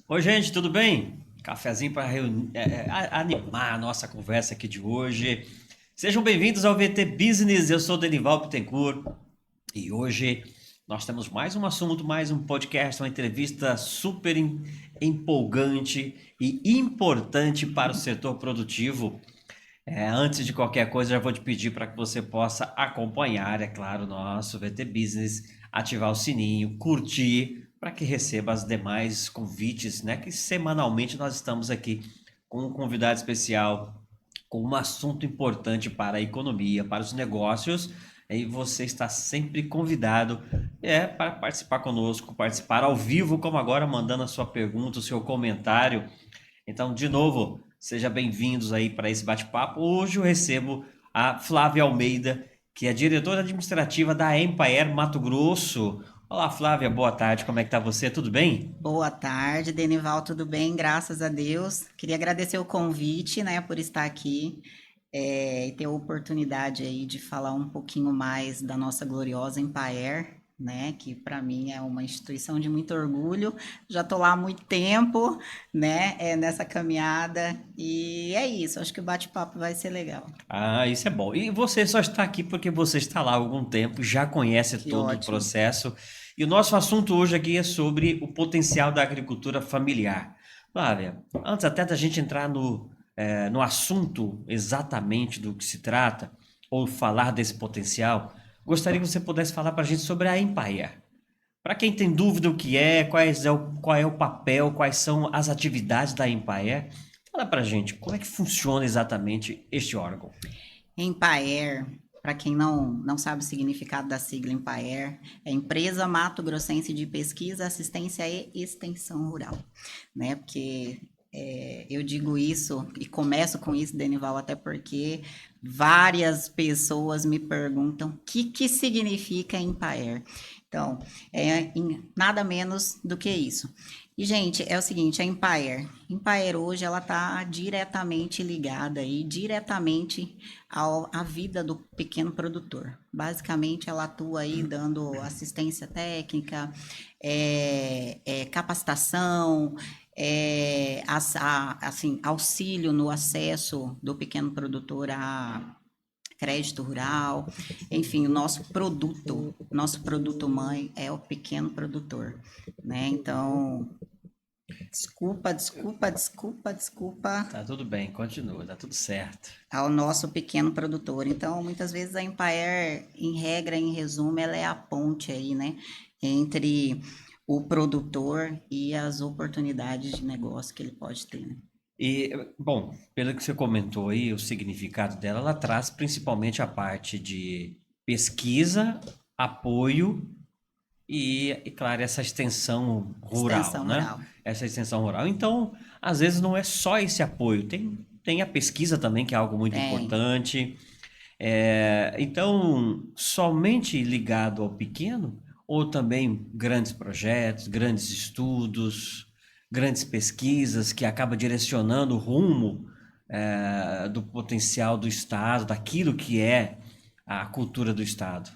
Oi, gente, tudo bem? Cafezinho para animar a nossa conversa aqui de hoje. Sejam bem-vindos ao VT Business. Eu sou o Denival Bittencourt e hoje nós temos mais um assunto, mais um podcast, uma entrevista super empolgante e importante para o setor produtivo. Antes de qualquer coisa, já vou te pedir para que você possa acompanhar, é claro, o nosso VT Business, ativar o sininho, curtir, para que receba os demais convites, né? Que semanalmente nós estamos aqui com um convidado especial, com um assunto importante para a economia, para os negócios, e você está sempre convidado para participar conosco, participar ao vivo, como agora, mandando a sua pergunta, o seu comentário. Então, de novo, sejam bem-vindos aí para esse bate-papo. Hoje eu recebo a Flávia Almeida, que é diretora administrativa da Empire Mato Grosso. Olá, Flávia, boa tarde. Como é que tá você? Tudo bem? Boa tarde, Denival, tudo bem? Graças a Deus. Queria agradecer o convite, né, por estar aqui e ter a oportunidade aí de falar um pouquinho mais da nossa gloriosa Empaer, né, que para mim é uma instituição de muito orgulho. Já estou lá há muito tempo, né, nessa caminhada e é isso. Acho que o bate-papo vai ser legal. Ah, isso é bom. E você só está aqui porque você está lá há algum tempo, já conhece Que todo o ótimo. processo. E o nosso assunto hoje aqui é sobre o potencial da agricultura familiar. Flávia, antes até da gente entrar no assunto exatamente do que se trata, ou falar desse potencial, gostaria que você pudesse falar para a gente sobre a Empire. Para quem tem dúvida o que é, qual é o papel, quais são as atividades da Empire, fala para a gente como é que funciona exatamente este órgão. Empaer, para quem não sabe o significado da sigla Empaer, é Empresa Mato Grossense de Pesquisa, Assistência e Extensão Rural, né? Porque eu digo isso e começo com isso, Denival, até porque várias pessoas me perguntam o que significa Empaer. Então, nada menos do que isso. E, gente, é o seguinte, a Empire hoje ela está diretamente ligada aí, diretamente à vida do pequeno produtor. Basicamente, ela atua aí dando assistência técnica, capacitação, assim, auxílio no acesso do pequeno produtor a crédito rural, enfim, nosso produto mãe é o pequeno produtor, né? Então, desculpa Tá tudo bem, continua, tá tudo certo. ao nosso pequeno produtor. Então, muitas vezes a Empire, em regra, em resumo, ela é a ponte aí, né, entre o produtor e as oportunidades de negócio que ele pode ter, né? E, bom, pelo que você comentou aí, o significado dela, ela traz principalmente a parte de pesquisa, apoio e claro, essa extensão rural, Extensão né? rural. Essa extensão rural. Então, às vezes não é só esse apoio, tem a pesquisa também, que é algo muito Tem. importante. Então, somente ligado ao pequeno, ou também grandes projetos, grandes estudos, grandes pesquisas que acaba direcionando o rumo do potencial do Estado, daquilo que é a cultura do Estado.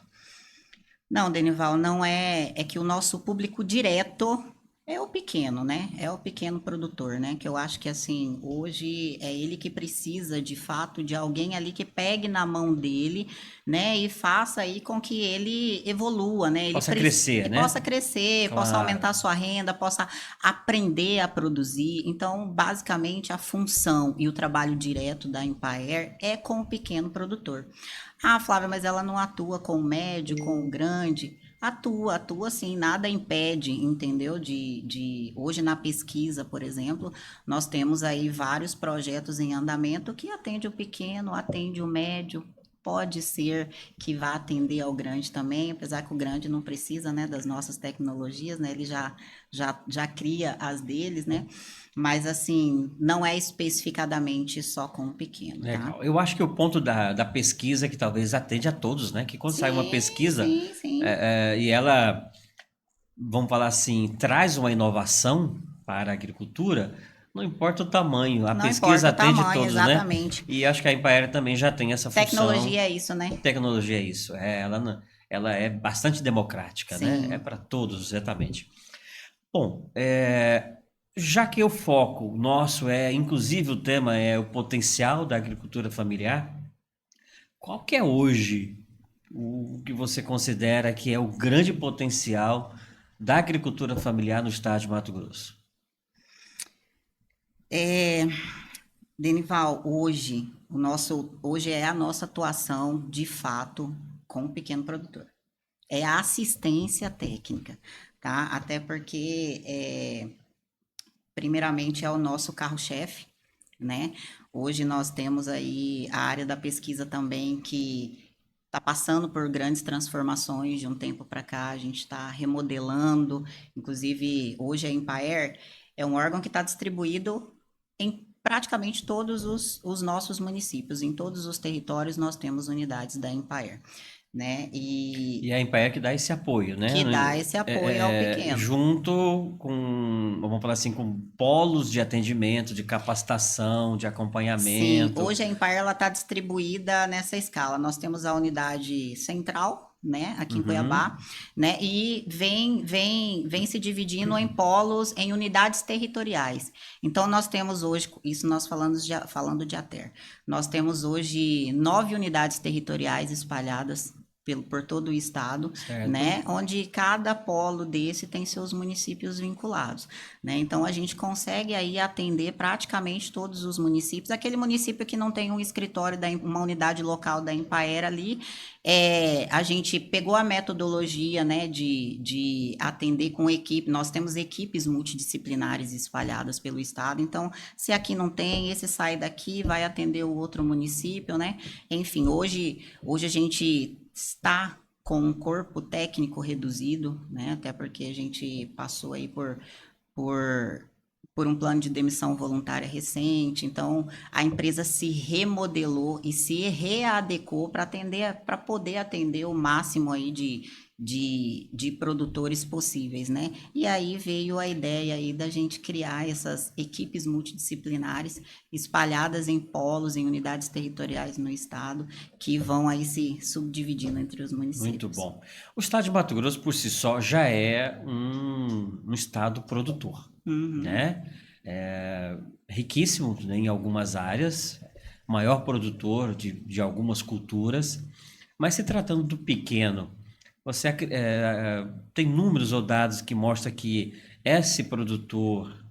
Não, Denival, não é. É que o nosso público direto é o pequeno, né? É o pequeno produtor, né? Que eu acho que assim, hoje é ele que precisa de fato de alguém ali que pegue na mão dele, né? E faça aí com que ele evolua, né? Possa crescer, Possa né? crescer, possa Claro. aumentar sua renda, possa aprender a produzir. Então, basicamente, a função e o trabalho direto da Empire é com o pequeno produtor. Ah, Flávia, mas ela não atua com o médio, com o grande. Atua sim, nada impede, entendeu? Hoje na pesquisa, por exemplo, nós temos aí vários projetos em andamento que atende o pequeno, atende o médio, pode ser que vá atender ao grande também, apesar que o grande não precisa, né, das nossas tecnologias, né? Ele já cria as deles, né? Mas assim, não é especificadamente só com o pequeno, tá? Legal. Eu acho que o ponto da pesquisa que talvez atende a todos, né? Que quando sai uma Sim, pesquisa sim, sim. e ela, vamos falar assim, traz uma inovação para a agricultura, não importa o tamanho, a Não pesquisa importa o atende tamanho, todos, né? exatamente. E acho que a Embraer também já tem essa função. Tecnologia é isso, né? Tecnologia é isso. Ela é bastante democrática, né? É Sim. para todos, exatamente. Bom, Já que o foco nosso é, inclusive o tema é o potencial da agricultura familiar, qual que é hoje o que você considera que é o grande potencial da agricultura familiar no estado de Mato Grosso? Denival, hoje é a nossa atuação de fato com o pequeno produtor. É a assistência técnica, tá? Até porque primeiramente é o nosso carro-chefe, né? Hoje nós temos aí a área da pesquisa também que está passando por grandes transformações de um tempo para cá, a gente está remodelando, inclusive hoje a Empaer é um órgão que está distribuído em praticamente todos os nossos municípios, em todos os territórios nós temos unidades da Empaer, né? E a Embraer que dá esse apoio, Que dá né? esse apoio ao pequeno. Junto com, vamos falar assim, com polos de atendimento, de capacitação, de Sim, acompanhamento. hoje a Empire ela está distribuída nessa escala. Nós temos a unidade central, né, aqui em Uhum. Cuiabá, né, e vem se dividindo em polos, em unidades territoriais. Então nós temos hoje, isso nós falando de ATER, nós temos hoje 9 unidades territoriais espalhadas por todo o estado, Certo. né, onde cada polo desse tem seus municípios vinculados, né? Então a gente consegue aí atender praticamente todos os municípios. Aquele município que não tem um escritório uma unidade local da Empaer ali, a gente pegou a metodologia, né, de atender com equipe. Nós temos equipes multidisciplinares espalhadas pelo estado. Então, se aqui não tem, esse sai daqui, vai atender o outro município, né? Enfim, hoje a gente está com um corpo técnico reduzido, né? Até porque a gente passou aí por, por um plano de demissão voluntária recente. Então, a empresa se remodelou e se readequou para atender, para poder atender o máximo aí de produtores possíveis, né? E aí veio a ideia aí da gente criar essas equipes multidisciplinares espalhadas em polos, em unidades territoriais no estado, que vão aí se subdividindo entre os Muito municípios. bom. O estado de Mato Grosso, por si só, já é um estado produtor, Uhum. né? É riquíssimo, né, em algumas áreas, maior produtor de algumas culturas, mas se tratando do pequeno, tem números ou dados que mostram que esse produtor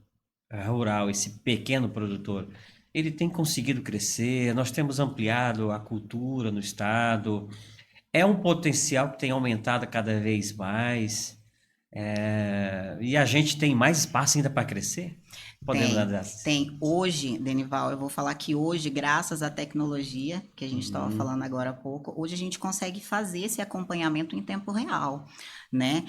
rural, esse pequeno produtor, ele tem conseguido crescer, nós temos ampliado a cultura no estado, é um potencial que tem aumentado cada vez mais. E a gente tem mais espaço ainda para crescer? Podemos dar Tem, dessas. tem. Hoje, Denival, eu vou falar que hoje, graças à tecnologia, que a gente estava Uhum. falando agora há pouco, hoje a gente consegue fazer esse acompanhamento em tempo real, né?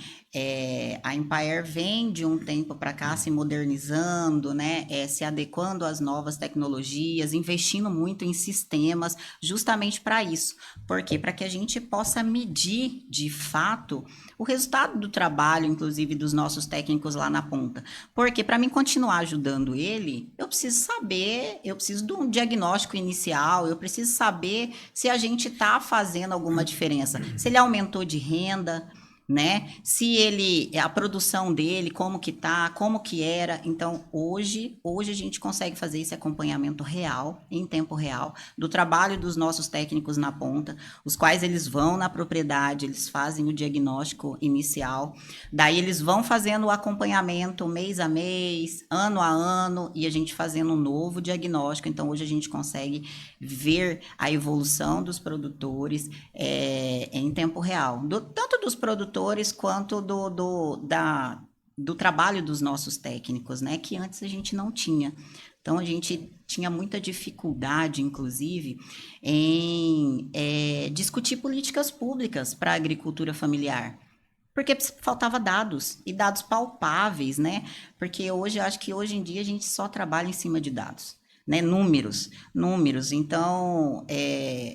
A Empire vem de um tempo para cá se modernizando, né? Se adequando às novas tecnologias, investindo muito em sistemas, justamente para isso. Por quê? Para que a gente possa medir de fato o resultado do trabalho, inclusive dos nossos técnicos lá na ponta. Porque para mim continuar ajudando ele, eu preciso saber, eu preciso de um diagnóstico inicial, eu preciso saber se a gente está fazendo alguma diferença, se ele aumentou de renda, né? Se ele, a produção dele, como que tá, como que era. Então, hoje a gente consegue fazer esse acompanhamento real, em tempo real, do trabalho dos nossos técnicos na ponta, os quais eles vão na propriedade, eles fazem o diagnóstico inicial, daí eles vão fazendo o acompanhamento mês a mês, ano a ano, e a gente fazendo um novo diagnóstico. Então, hoje a gente consegue ver a evolução dos produtores em tempo real, tanto dos produtores quanto do trabalho dos nossos técnicos, né? Que antes a gente não tinha. Então a gente tinha muita dificuldade, inclusive, em discutir políticas públicas para a agricultura familiar. Porque faltava dados, e dados palpáveis, né? Porque hoje, eu acho que hoje em dia a gente só trabalha em cima de dados, né? Números. Então,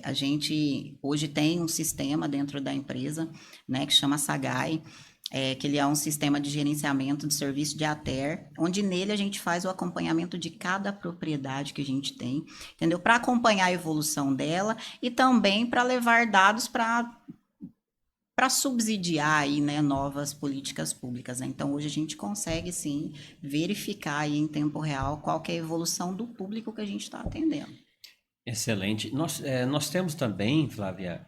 a gente hoje tem um sistema dentro da empresa, né? Que chama Sagai, que ele é um sistema de gerenciamento de serviço de ATER, onde nele a gente faz o acompanhamento de cada propriedade que a gente tem, entendeu? Para acompanhar a evolução dela e também para levar dados para para subsidiar aí, né, novas políticas públicas, né? Então, hoje a gente consegue, sim, verificar aí em tempo real qual que é a evolução do público que a gente está atendendo. Excelente. Nós temos também, Flávia,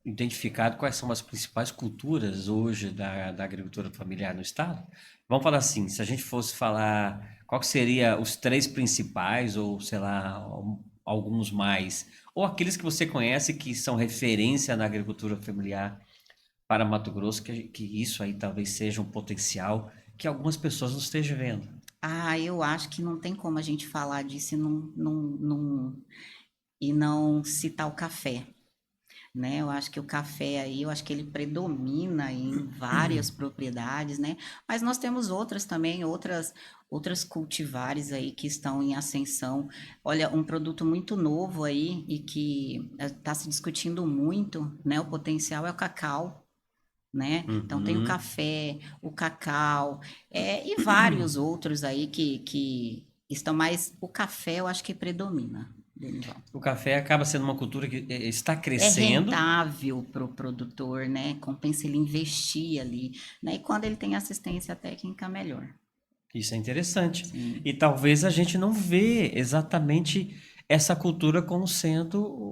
identificado quais são as principais culturas hoje da agricultura familiar no estado. Vamos falar assim, se a gente fosse falar qual que seria os três principais, ou sei lá, alguns mais, ou aqueles que você conhece que são referência na agricultura familiar para Mato Grosso, que isso aí talvez seja um potencial que algumas pessoas não estejam vendo. Ah, eu acho que não tem como a gente falar disso e não citar o café, né? Eu acho que o café aí, eu acho que ele predomina em várias propriedades, né? Mas nós temos outras também, outras cultivares aí que estão em ascensão. Olha, um produto muito novo aí e que está se discutindo muito, né? O potencial é o cacau. Né? Então tem o Uhum. café, o cacau, e vários outros aí que estão mais. O café eu acho que predomina, Denival. O café acaba sendo uma cultura que está É crescendo. rentável para o produtor, né? Compensa ele investir ali, né? E quando ele tem assistência técnica, melhor. Isso é interessante. Sim. E talvez a gente não vê exatamente essa cultura como sendo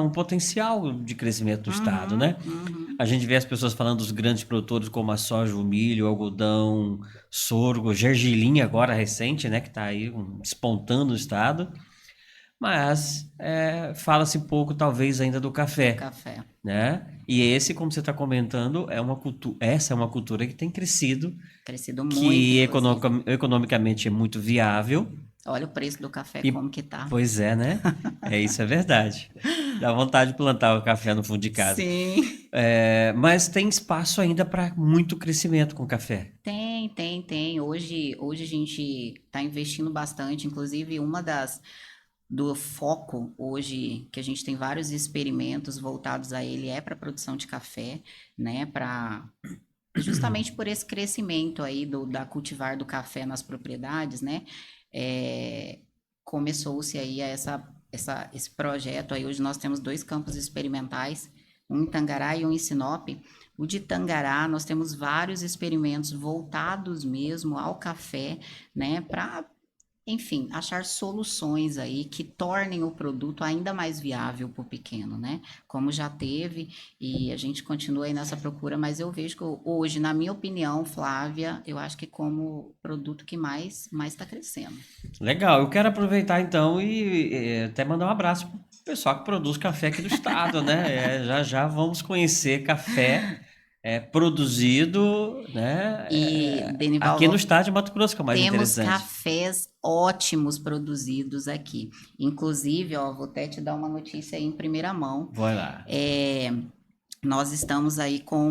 um potencial de crescimento do estado, Uhum, né? uhum. A gente vê as pessoas falando dos grandes produtores como a soja, o milho, o algodão, sorgo, gergelim agora recente, né? Que está aí despontando no estado. Mas fala-se pouco, talvez, ainda do Do café, café. né? E esse, como você está comentando, essa é uma cultura que tem crescido, Crescido muito, que inclusive. economicamente é muito viável. Olha o preço do café E, como que tá. pois é, né? Isso é verdade. Dá vontade de plantar o café no fundo de casa. Sim. Mas tem espaço ainda para muito crescimento com o café. Tem. Hoje a gente está investindo bastante, inclusive uma das do foco hoje, que a gente tem vários experimentos voltados a ele, é para a produção de café, né? Para justamente por esse crescimento aí da cultivar do café nas propriedades, né? É, começou-se aí esse projeto aí. Hoje nós temos dois campos experimentais, um em Tangará e um em Sinop. O de Tangará, nós temos vários experimentos voltados mesmo ao café, né? Para enfim, achar soluções aí que tornem o produto ainda mais viável para o pequeno, né? Como já teve, e a gente continua aí nessa procura, mas eu vejo que hoje, na minha opinião, Flávia, eu acho que como produto que mais está crescendo. Legal, eu quero aproveitar então e até mandar um abraço pro pessoal que produz café aqui do estado, né? Já já vamos conhecer café produzido, né? E, Denival, Aqui no estado de Mato Grosso, que é o mais temos interessante. cafés ótimos produzidos aqui. Inclusive, ó, vou até te dar uma notícia aí em primeira mão. Vai lá. Nós estamos aí com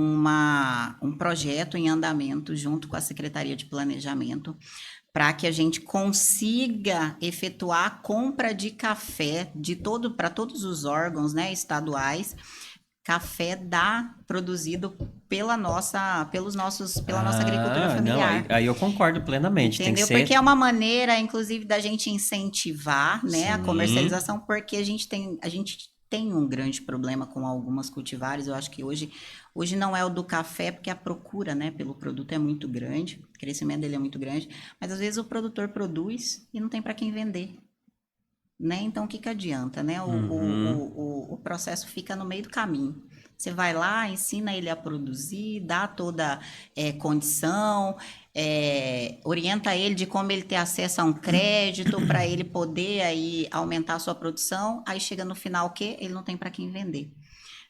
um projeto em andamento junto com a Secretaria de Planejamento para que a gente consiga efetuar a compra de café para todos os órgãos, né, estaduais, café produzido pela nossa agricultura Não, familiar. aí eu concordo plenamente. Tem que Entendeu? Porque é ser. uma maneira, inclusive, da gente incentivar, né, a Sim, comercialização, porque a gente tem um grande problema com algumas cultivares. Eu acho que hoje não é o do café, porque a procura, né, pelo produto é muito grande, o crescimento dele é muito grande, mas às vezes o produtor produz e não tem para quem vender. Né? Então, o que que adianta, né? uhum, O processo fica no meio do caminho. Você vai lá, ensina ele a produzir, dá toda condição, orienta ele de como ele ter acesso a um crédito para ele poder aí aumentar a sua produção. Aí chega no final o quê? Ele não tem para quem vender.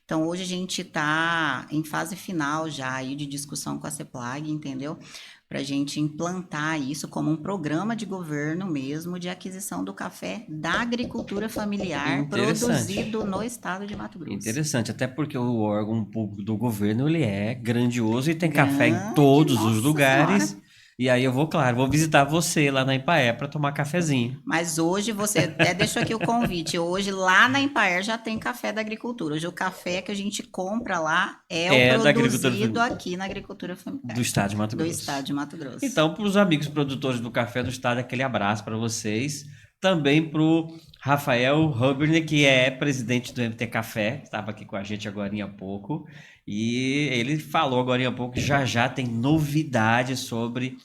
Então, hoje a gente está em fase final já aí de discussão com a CEPLAG, entendeu? Para a gente implantar isso como um programa de governo mesmo de aquisição do café da agricultura familiar interessante. produzido no estado de Mato Grosso. Interessante, até porque o órgão público do governo ele é grandioso e tem café em Grande, todos os nossa senhora. lugares. E aí eu vou, claro, vou visitar você lá na Ipaé para tomar cafezinho. Mas hoje você até deixou aqui o convite. Hoje lá na Empaer já tem café da agricultura. Hoje o café que a gente compra lá é o É da agricultura produzido aqui na agricultura do familiar estado de Mato do estado Grosso. de Mato Grosso. Então, para os amigos produtores do café do estado, aquele abraço para vocês. também para o Rafael Huberner, que é presidente do MT Café, estava aqui com a gente agora há pouco, e ele falou agora há pouco que já já tem novidades sobre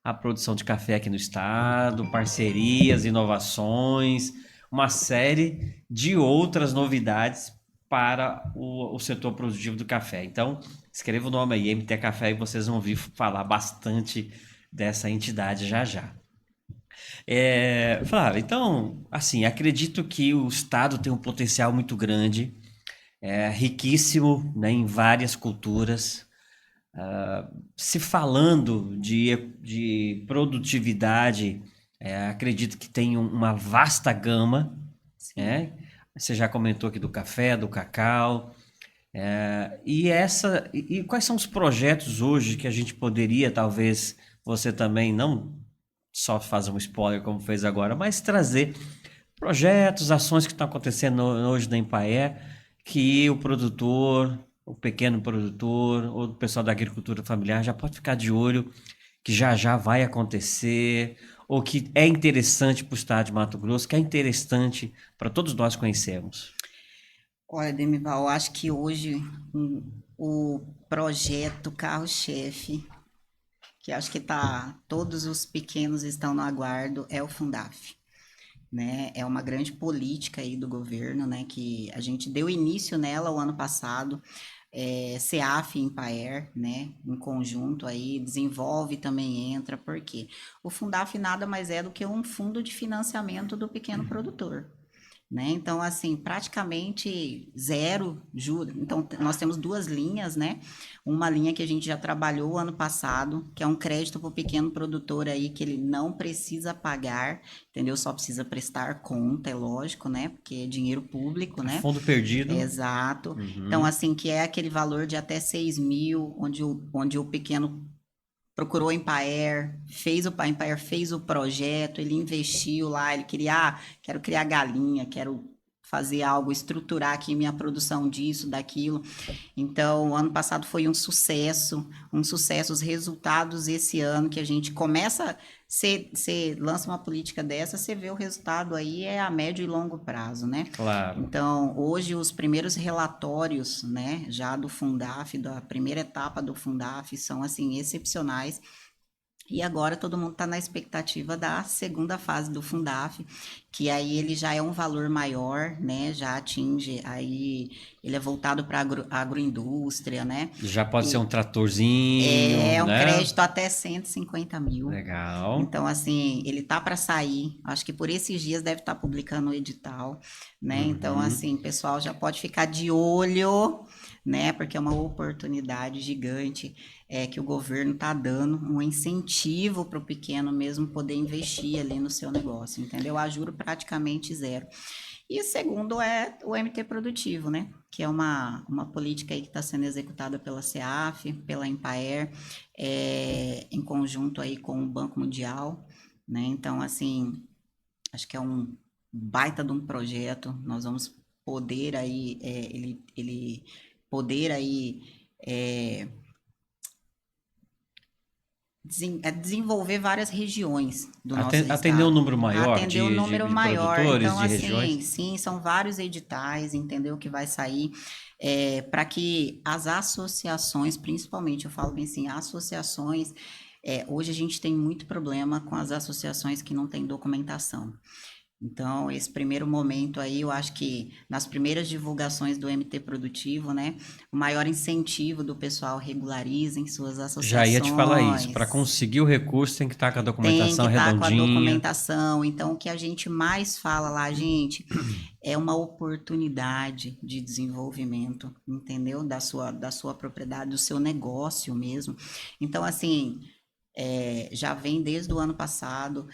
a produção de café aqui no estado, parcerias, inovações, uma série de outras novidades para o setor produtivo do café. Então, escreva o nome aí, MT Café, e vocês vão ouvir falar bastante dessa entidade já já. Flávio, então, assim, acredito que o estado tem um potencial muito grande, riquíssimo, né, em várias culturas. Se falando de produtividade, acredito que tem uma vasta gama, Sim. né? Você já comentou aqui do café, do cacau. E quais são os projetos hoje que a gente poderia, talvez, você também, não só fazer um spoiler como fez agora, mas trazer projetos, ações que estão acontecendo hoje na Empaer, que o produtor, o pequeno produtor, ou o pessoal da agricultura familiar já pode ficar de olho, que já já vai acontecer, ou que é interessante para o estado de Mato Grosso, que é interessante para todos nós conhecermos. Olha, Demival, eu acho que hoje o projeto carro-chefe, que acho que todos os pequenos estão no aguardo, é o Fundaf. Né? É uma grande política aí do governo, né? Que a gente deu início nela o ano passado, CEAF e Empaer, né? Em conjunto aí, desenvolve também entra, porque o Fundaf nada mais é do que um fundo de financiamento do pequeno produtor. Né? Então, assim, praticamente zero juros. Então, nós temos duas linhas, né? Uma linha que a gente já trabalhou ano passado, que é um crédito para o pequeno produtor aí, que ele não precisa pagar, entendeu? Só precisa prestar conta, é lógico, né? Porque é dinheiro público, né? Fundo perdido. Exato. Então, assim, que é aquele valor de até 6 mil, onde o pequeno procurou a Empaer, a Empaer fez o projeto, ele investiu lá, ele queria, quero criar galinha, quero fazer algo, estruturar aqui minha produção disso, daquilo. Então, o ano passado foi um sucesso, os resultados esse ano que a gente começa, você lança uma política dessa, você vê o resultado aí é a médio e longo prazo, né? Claro. Então, hoje os primeiros relatórios, né, já do Fundaf, da primeira etapa do Fundaf, são assim excepcionais. E agora todo mundo está na expectativa da segunda fase do Fundaf, que aí ele já é um valor maior, né? Já atinge, aí ele é voltado para agroindústria, né? Já pode ser um E tratorzinho, é um né? crédito até 150 mil. Legal. Então, assim, ele tá para sair. Acho que por esses dias deve estar publicando o edital, né? Então, Uhum. assim, pessoal já pode ficar de olho, né? Porque é uma oportunidade gigante que o governo tá dando, um incentivo para o pequeno mesmo poder investir ali no seu negócio, entendeu? A juro praticamente zero. E o segundo é o MT Produtivo, né? Que é uma política aí que está sendo executada pela CEAF, pela Empaer, em conjunto aí com o Banco Mundial, né? Então, assim, acho que é um baita de um projeto. Nós vamos poder aí, ele poder aí desenvolver várias regiões do nosso Atender um estado, número maior atender um número de maior. produtores, Então, de regiões? assim, sim, são vários editais, entendeu? Que vai sair para que as associações, principalmente, eu falo bem assim, associações. Hoje a gente tem muito problema com as associações que não têm documentação. Então, esse primeiro momento aí, eu acho que nas primeiras divulgações do MT Produtivo, né, o maior incentivo do pessoal regularizem suas Já ia te falar isso. Para associações, conseguir o recurso, tem que estar com a tem que documentação estar com a redondinha. documentação. Então, o que a gente mais fala lá, gente, é uma oportunidade de desenvolvimento, entendeu? Da sua propriedade, do seu negócio mesmo. Então, assim, já vem desde o ano passado.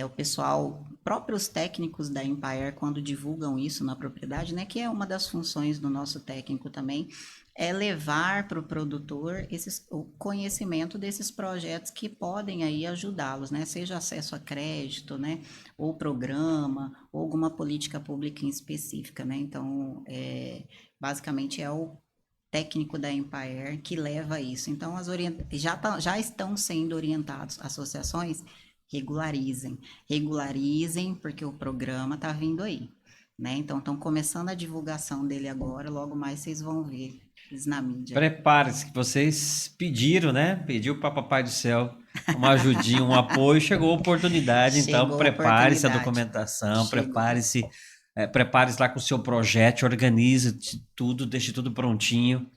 O pessoal, próprios técnicos da Empire, quando divulgam isso na propriedade, né, que é uma das funções do nosso técnico também, é levar para o produtor o conhecimento desses projetos que podem aí ajudá-los, né, seja acesso a crédito, né, ou programa, ou alguma política pública em específica, né, então, basicamente é o técnico da Empire que leva isso. Então, já estão sendo orientados associações regularizem. Regularizem, porque o programa tá vindo aí, né? Então, estão começando a divulgação dele agora, logo mais vocês vão ver isso na mídia. Prepare-se, que vocês pediram, né? Pediu para Papai do Céu uma ajudinha, um apoio, chegou a oportunidade, então Chegou a prepare-se a oportunidade. documentação, Chegou. prepare-se lá com o seu projeto, organize tudo, deixe tudo prontinho.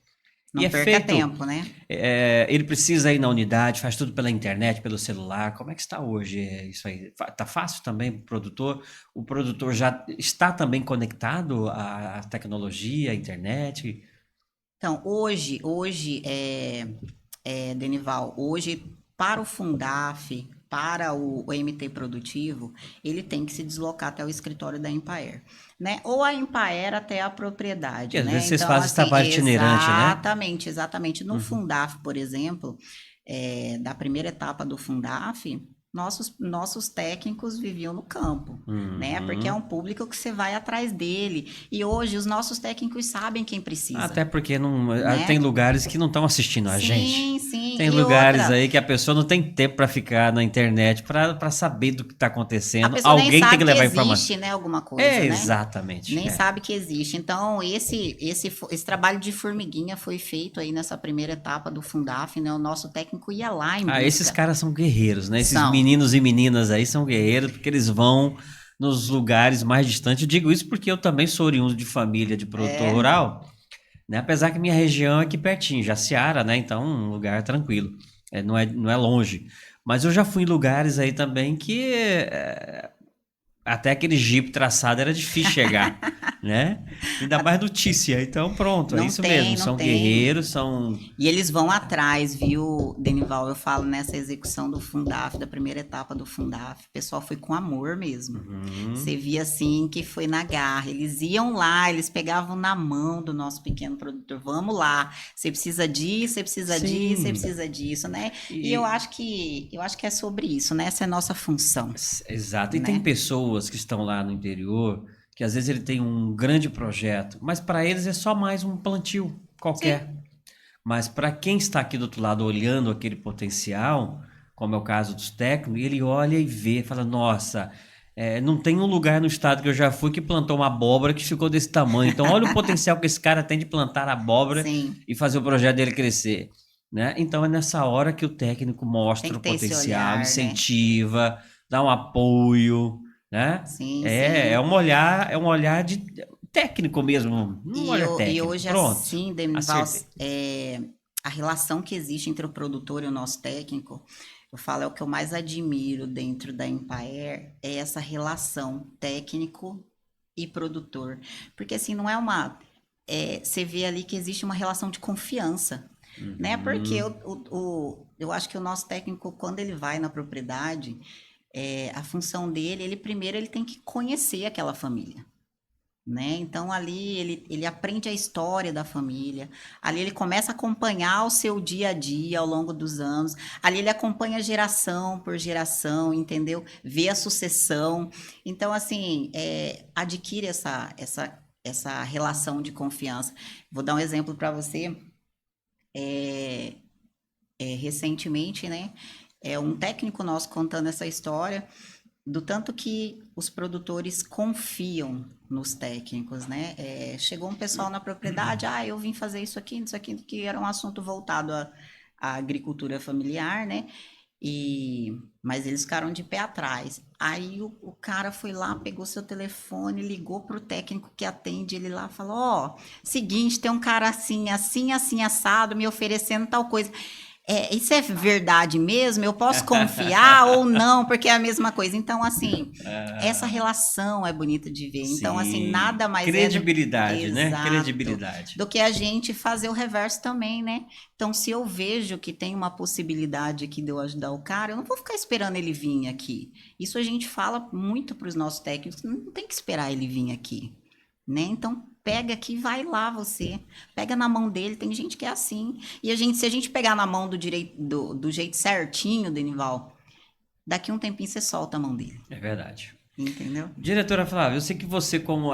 E Não é perca feito. tempo, né? Ele precisa ir na unidade, faz tudo pela internet, pelo celular. Como é que está hoje isso aí? Tá fácil também para o produtor? O produtor já está também conectado à tecnologia, à internet? Então, Denival, hoje, para o Fundaf, para o MT Produtivo, ele tem que se deslocar até o escritório da Empaer, né? Ou a Empaer até a E propriedade, às né? vezes vocês Então, fazem esse assim, trabalho itinerante, né? exatamente, exatamente. No Uhum. Fundaf, por exemplo, da primeira etapa do Fundaf, nossos técnicos viviam no campo, né? Porque é Uhum. um público que você vai atrás dele. E hoje os nossos técnicos sabem quem precisa, Até porque não, tem né? lugares que não estão assistindo a gente. Sim, sim. Tem E lugares outra, aí que a pessoa não tem tempo para ficar na internet para saber do que está a acontecendo. pessoa nem Alguém tem que sabe que levar informação. existe, né, alguma É, coisa, né? exatamente. Nem É. sabe que existe. Então, esse trabalho de formiguinha foi feito aí nessa primeira etapa do Fundaf, né? O nosso técnico ia lá em Ah, esses busca. caras são guerreiros, né? Esses São. meninos e meninas aí são guerreiros porque eles vão nos lugares mais distantes. Eu digo isso porque eu também sou oriundo de família de produtor É. rural, né? Apesar que minha região é aqui pertinho, Jaciara, né? Então, um lugar tranquilo. Não é longe. Mas eu já fui em lugares aí também que até aquele Jeep traçado era difícil chegar, né? Ainda mais notícia. Então, pronto, é Não isso mesmo. tem, não São tem. guerreiros, são. E eles vão atrás, viu, Denival? Eu falo nessa execução do Fundaf, da primeira etapa do Fundaf. O pessoal foi com amor mesmo. Uhum. Você via assim que foi na garra. Eles iam lá, eles pegavam na mão do nosso pequeno produtor. Vamos lá. Você precisa disso, você precisa disso, você Sim. precisa disso, né? E E, eu acho que é sobre isso, né? Essa é a nossa função, exato. E tem né? pessoas que estão lá no interior que às vezes ele tem um grande projeto, mas para eles é só mais um plantio Sim. qualquer. Mas para quem está aqui do outro lado olhando aquele potencial, como é o caso dos técnicos, ele olha e vê, fala: Nossa, não tem um lugar no estado que eu já fui que plantou uma abóbora que ficou desse tamanho. Então, olha o potencial que esse cara tem de plantar abóbora Sim. e fazer o projeto dele crescer. Né? Então, é nessa hora que o técnico Tem mostra que o ter esse potencial, olhar, né? incentiva, dá um apoio. Né? Sim, É sim. um olhar, é um olhar de técnico mesmo, um olhar E técnico. hoje, Pronto, assim, Denival, acertei. a relação que existe entre o produtor e o nosso técnico, eu falo, é o que eu mais admiro dentro da Empaer, é essa relação técnico e produtor. Porque, assim, não é uma. Você vê ali que existe uma relação de confiança, né? Porque Uhum. eu acho que o nosso técnico, quando ele vai na propriedade, a função dele, ele primeiro ele tem que conhecer aquela família, né? Então ali ele aprende a história da família, ali ele começa a acompanhar o seu dia a dia ao longo dos anos, ali ele acompanha geração por geração, entendeu? Vê a sucessão. Então, assim, adquire essa relação de confiança. Vou dar um exemplo para você. Recentemente, né? Um técnico nosso contando essa história do tanto que os produtores confiam nos técnicos, né? Chegou um pessoal na propriedade, eu vim fazer isso aqui, que era um assunto voltado à agricultura familiar, né? Mas eles ficaram de pé atrás. Aí o cara foi lá, pegou seu telefone, ligou pro técnico que atende ele lá, falou: Ó, seguinte, tem um cara assim, assim, assim, assado, me oferecendo tal coisa. Isso é verdade mesmo? Eu posso confiar ou não? Porque é a mesma coisa. Então, assim, essa Ah, relação é bonita de ver. Então, assim, sim. nada mais é do Credibilidade, né? exato Credibilidade. do que a gente fazer o reverso também, né? Então, se eu vejo que tem uma possibilidade aqui de eu ajudar o cara, eu não vou ficar esperando ele vir aqui. Isso a gente fala muito para os nossos técnicos, não tem que esperar ele vir aqui, né? Então, pega aqui, vai lá você. Pega na mão dele, tem gente que é assim. E se a gente pegar na mão do jeito certinho, Denival, daqui um tempinho você solta a mão dele. É verdade. Entendeu? Diretora Flávia, eu sei que você, como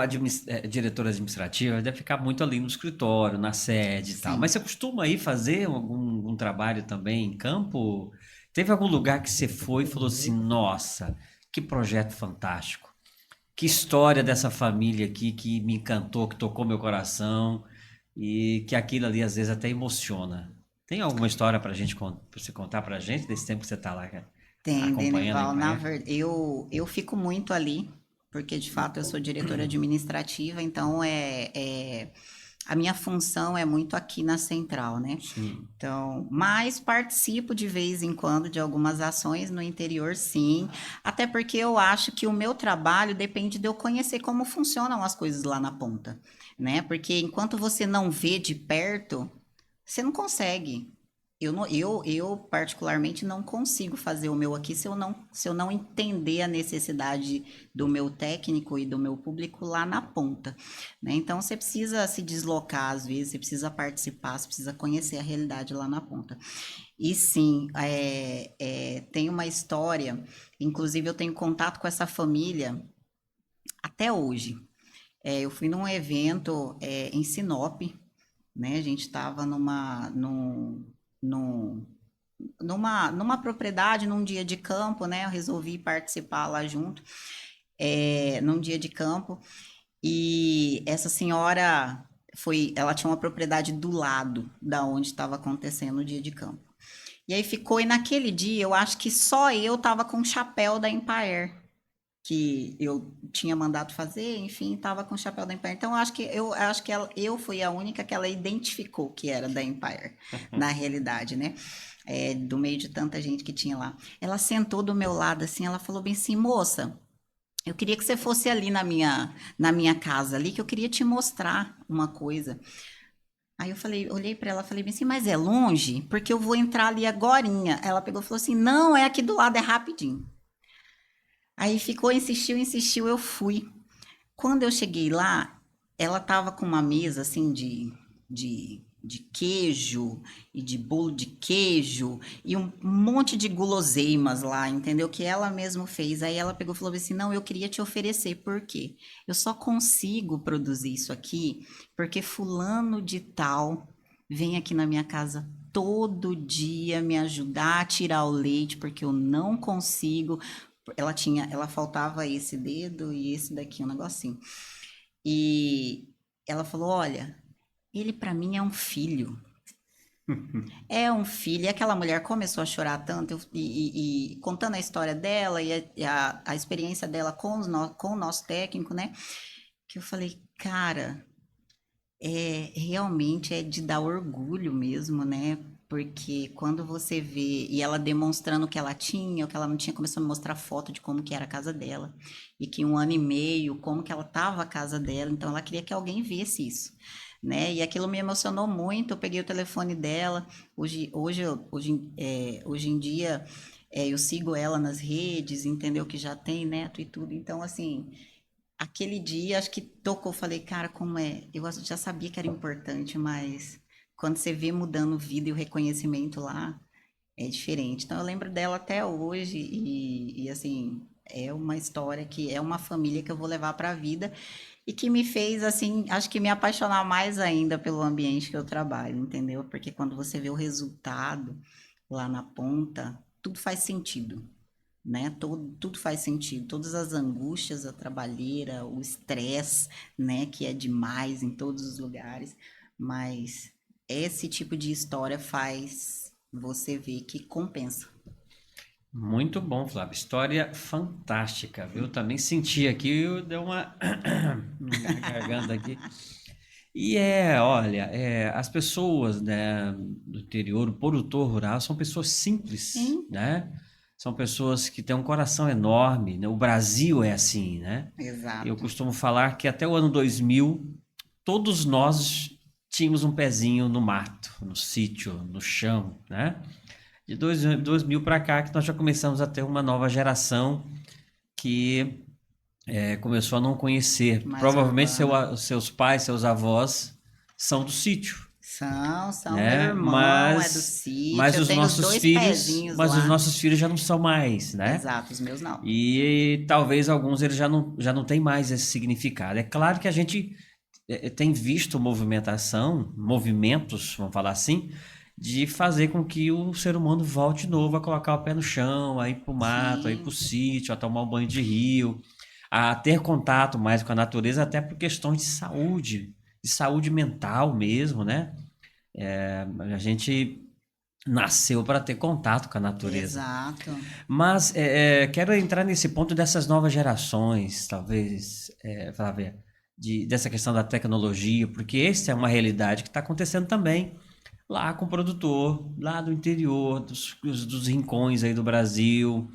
diretora administrativa, deve ficar muito ali no escritório, na sede e tal, mas Sim. você costuma aí fazer algum trabalho também em campo? Teve algum lugar que você foi e falou assim, nossa, que projeto fantástico. Que história dessa família aqui que me encantou, que tocou meu coração e que aquilo ali às vezes até emociona. Tem alguma história pra gente, pra você contar pra gente desse tempo que você tá lá, cara, Tem, acompanhando a Denival. Na Embraer? verdade, eu fico muito ali, porque de fato eu sou diretora administrativa, então a minha função é muito aqui na central, né? Sim. Então, mas participo de vez em quando de algumas ações no interior, sim. Até porque eu acho que o meu trabalho depende de eu conhecer como funcionam as coisas lá na ponta, né? Porque enquanto você não vê de perto, você não consegue. Eu particularmente não consigo fazer o meu aqui se eu não entender a necessidade do meu técnico e do meu público lá na ponta, né? Então você precisa se deslocar às vezes, você precisa participar, você precisa conhecer a realidade lá na ponta. E sim, tem uma história, inclusive eu tenho contato com essa família até hoje. Eu fui num evento em Sinop, né? A gente estava num, numa propriedade, num dia de campo, né? Eu resolvi participar lá junto, num dia de campo. E essa senhora ela tinha uma propriedade do lado da onde estava acontecendo o dia de campo. E aí ficou, e naquele dia eu acho que só eu tava com o chapéu da Embraer, que eu tinha mandado fazer, enfim, estava com o chapéu da Empire. Então, eu acho que eu fui a única que ela identificou que era da Empire, na realidade, né? Do meio de tanta gente que tinha lá. Ela sentou do meu lado, assim, ela falou bem assim, moça, eu queria que você fosse ali na minha casa ali, que eu queria te mostrar uma coisa. Aí eu falei, olhei para ela, falei bem assim, mas é longe? Porque eu vou entrar ali agorinha. Ela pegou e falou assim, não, é aqui do lado, é rapidinho. Aí ficou, insistiu, insistiu, eu fui. Quando eu cheguei lá, ela tava com uma mesa assim de queijo e de bolo de queijo e um monte de guloseimas lá, entendeu? Que ela mesma fez. Aí ela pegou e falou assim: Não, eu queria te oferecer, por quê? Eu só consigo produzir isso aqui porque Fulano de Tal vem aqui na minha casa todo dia me ajudar a tirar o leite, porque eu não consigo. Ela faltava esse dedo e esse daqui, um negocinho. E ela falou: Olha, ele para mim é um filho. É um filho. E aquela mulher começou a chorar tanto, e contando a história dela e a experiência dela com o nosso técnico, né? Que eu falei, cara, realmente é de dar orgulho mesmo, né? Porque quando você vê, e ela demonstrando o que ela tinha, o que ela não tinha, começou a me mostrar foto de como que era a casa dela. E que 1 ano e meio, como que ela tava a casa dela, então ela queria que alguém visse isso, né? E aquilo me emocionou muito, eu peguei o telefone dela, hoje em dia eu sigo ela nas redes, entendeu? Que já tem neto e tudo, então assim, aquele dia, acho que tocou, falei, cara, como é? Eu já sabia que era importante, mas quando você vê mudando vida e o reconhecimento lá, é diferente. Então eu lembro dela até hoje e assim, é uma história que é uma família que eu vou levar para a vida e que me fez assim, acho que me apaixonar mais ainda pelo ambiente que eu trabalho, entendeu? Porque quando você vê o resultado lá na ponta, tudo faz sentido, né? Tudo faz sentido. Todas as angústias, a trabalheira, o estresse, né? Que é demais em todos os lugares. Mas esse tipo de história faz você ver que compensa. Muito bom, Flávio. História fantástica, viu? Também senti aqui, deu uma na garganta aqui. E olha, as pessoas, né, do interior, o produtor rural, são pessoas simples, Sim, né? São pessoas que têm um coração enorme, né? O Brasil é assim, né? Eu exato. costumo falar que até o ano 2000, todos nós tínhamos um pezinho no mato, no sítio, no chão, né? De 2000 para cá que nós já começamos a ter uma nova geração que começou a não conhecer. Mais Provavelmente urbana. seus pais, seus avós são do sítio, São. Meu né? irmão é do sítio. Mas Eu os tenho os nossos dois filhos, pezinhos mas os lá. nossos filhos já não são mais, né? Exato, os meus não. E talvez alguns eles já não têm mais esse significado. É claro que a gente tem visto movimentação, movimentos, vamos falar assim, de fazer com que o ser humano volte de novo a colocar o pé no chão, a ir pro mato, a ir pro Sim, sítio, a tomar um banho de rio, a ter contato mais com a natureza, até por questões de saúde mental mesmo, né? A gente nasceu para ter contato com a natureza. exato. Mas quero entrar nesse ponto dessas novas gerações, talvez, Flávia, dessa questão da tecnologia, porque essa é uma realidade que está acontecendo também lá com o produtor, lá do interior, dos rincões aí do Brasil,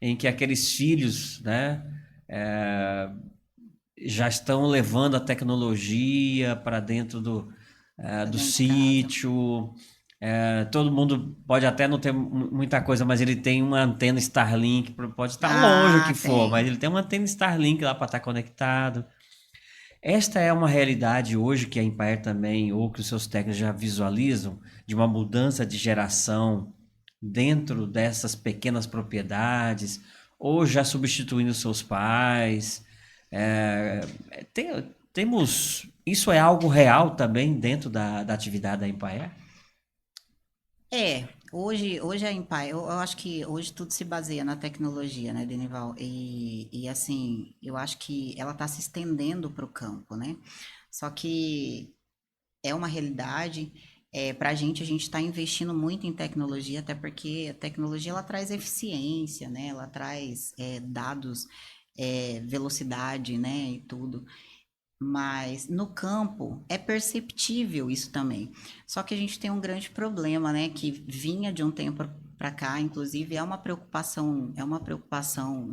em que aqueles filhos, né, é, já estão levando a tecnologia para dentro Pra do dentro de casa. sítio. Todo mundo pode até não ter muita coisa, mas ele tem uma antena Starlink, pode estar longe o que Ah, for, mas tem. ele tem uma antena Starlink lá para estar conectado. Esta é uma realidade hoje que a Empire também, ou que os seus técnicos já visualizam, de uma mudança de geração dentro dessas pequenas propriedades, ou já substituindo seus pais. É, temos. Isso é algo real também dentro da atividade da Empire? Hoje a Empire, eu acho que hoje tudo se baseia na tecnologia, né, Denival? E assim, eu acho que ela está se estendendo para o campo, né? Só que é uma realidade. Para a gente está investindo muito em tecnologia, até porque a tecnologia ela traz eficiência, né? Ela traz dados, velocidade, né? E tudo. Mas no campo é perceptível isso também. Só que a gente tem um grande problema, né? Que vinha de um tempo para cá, inclusive é uma preocupação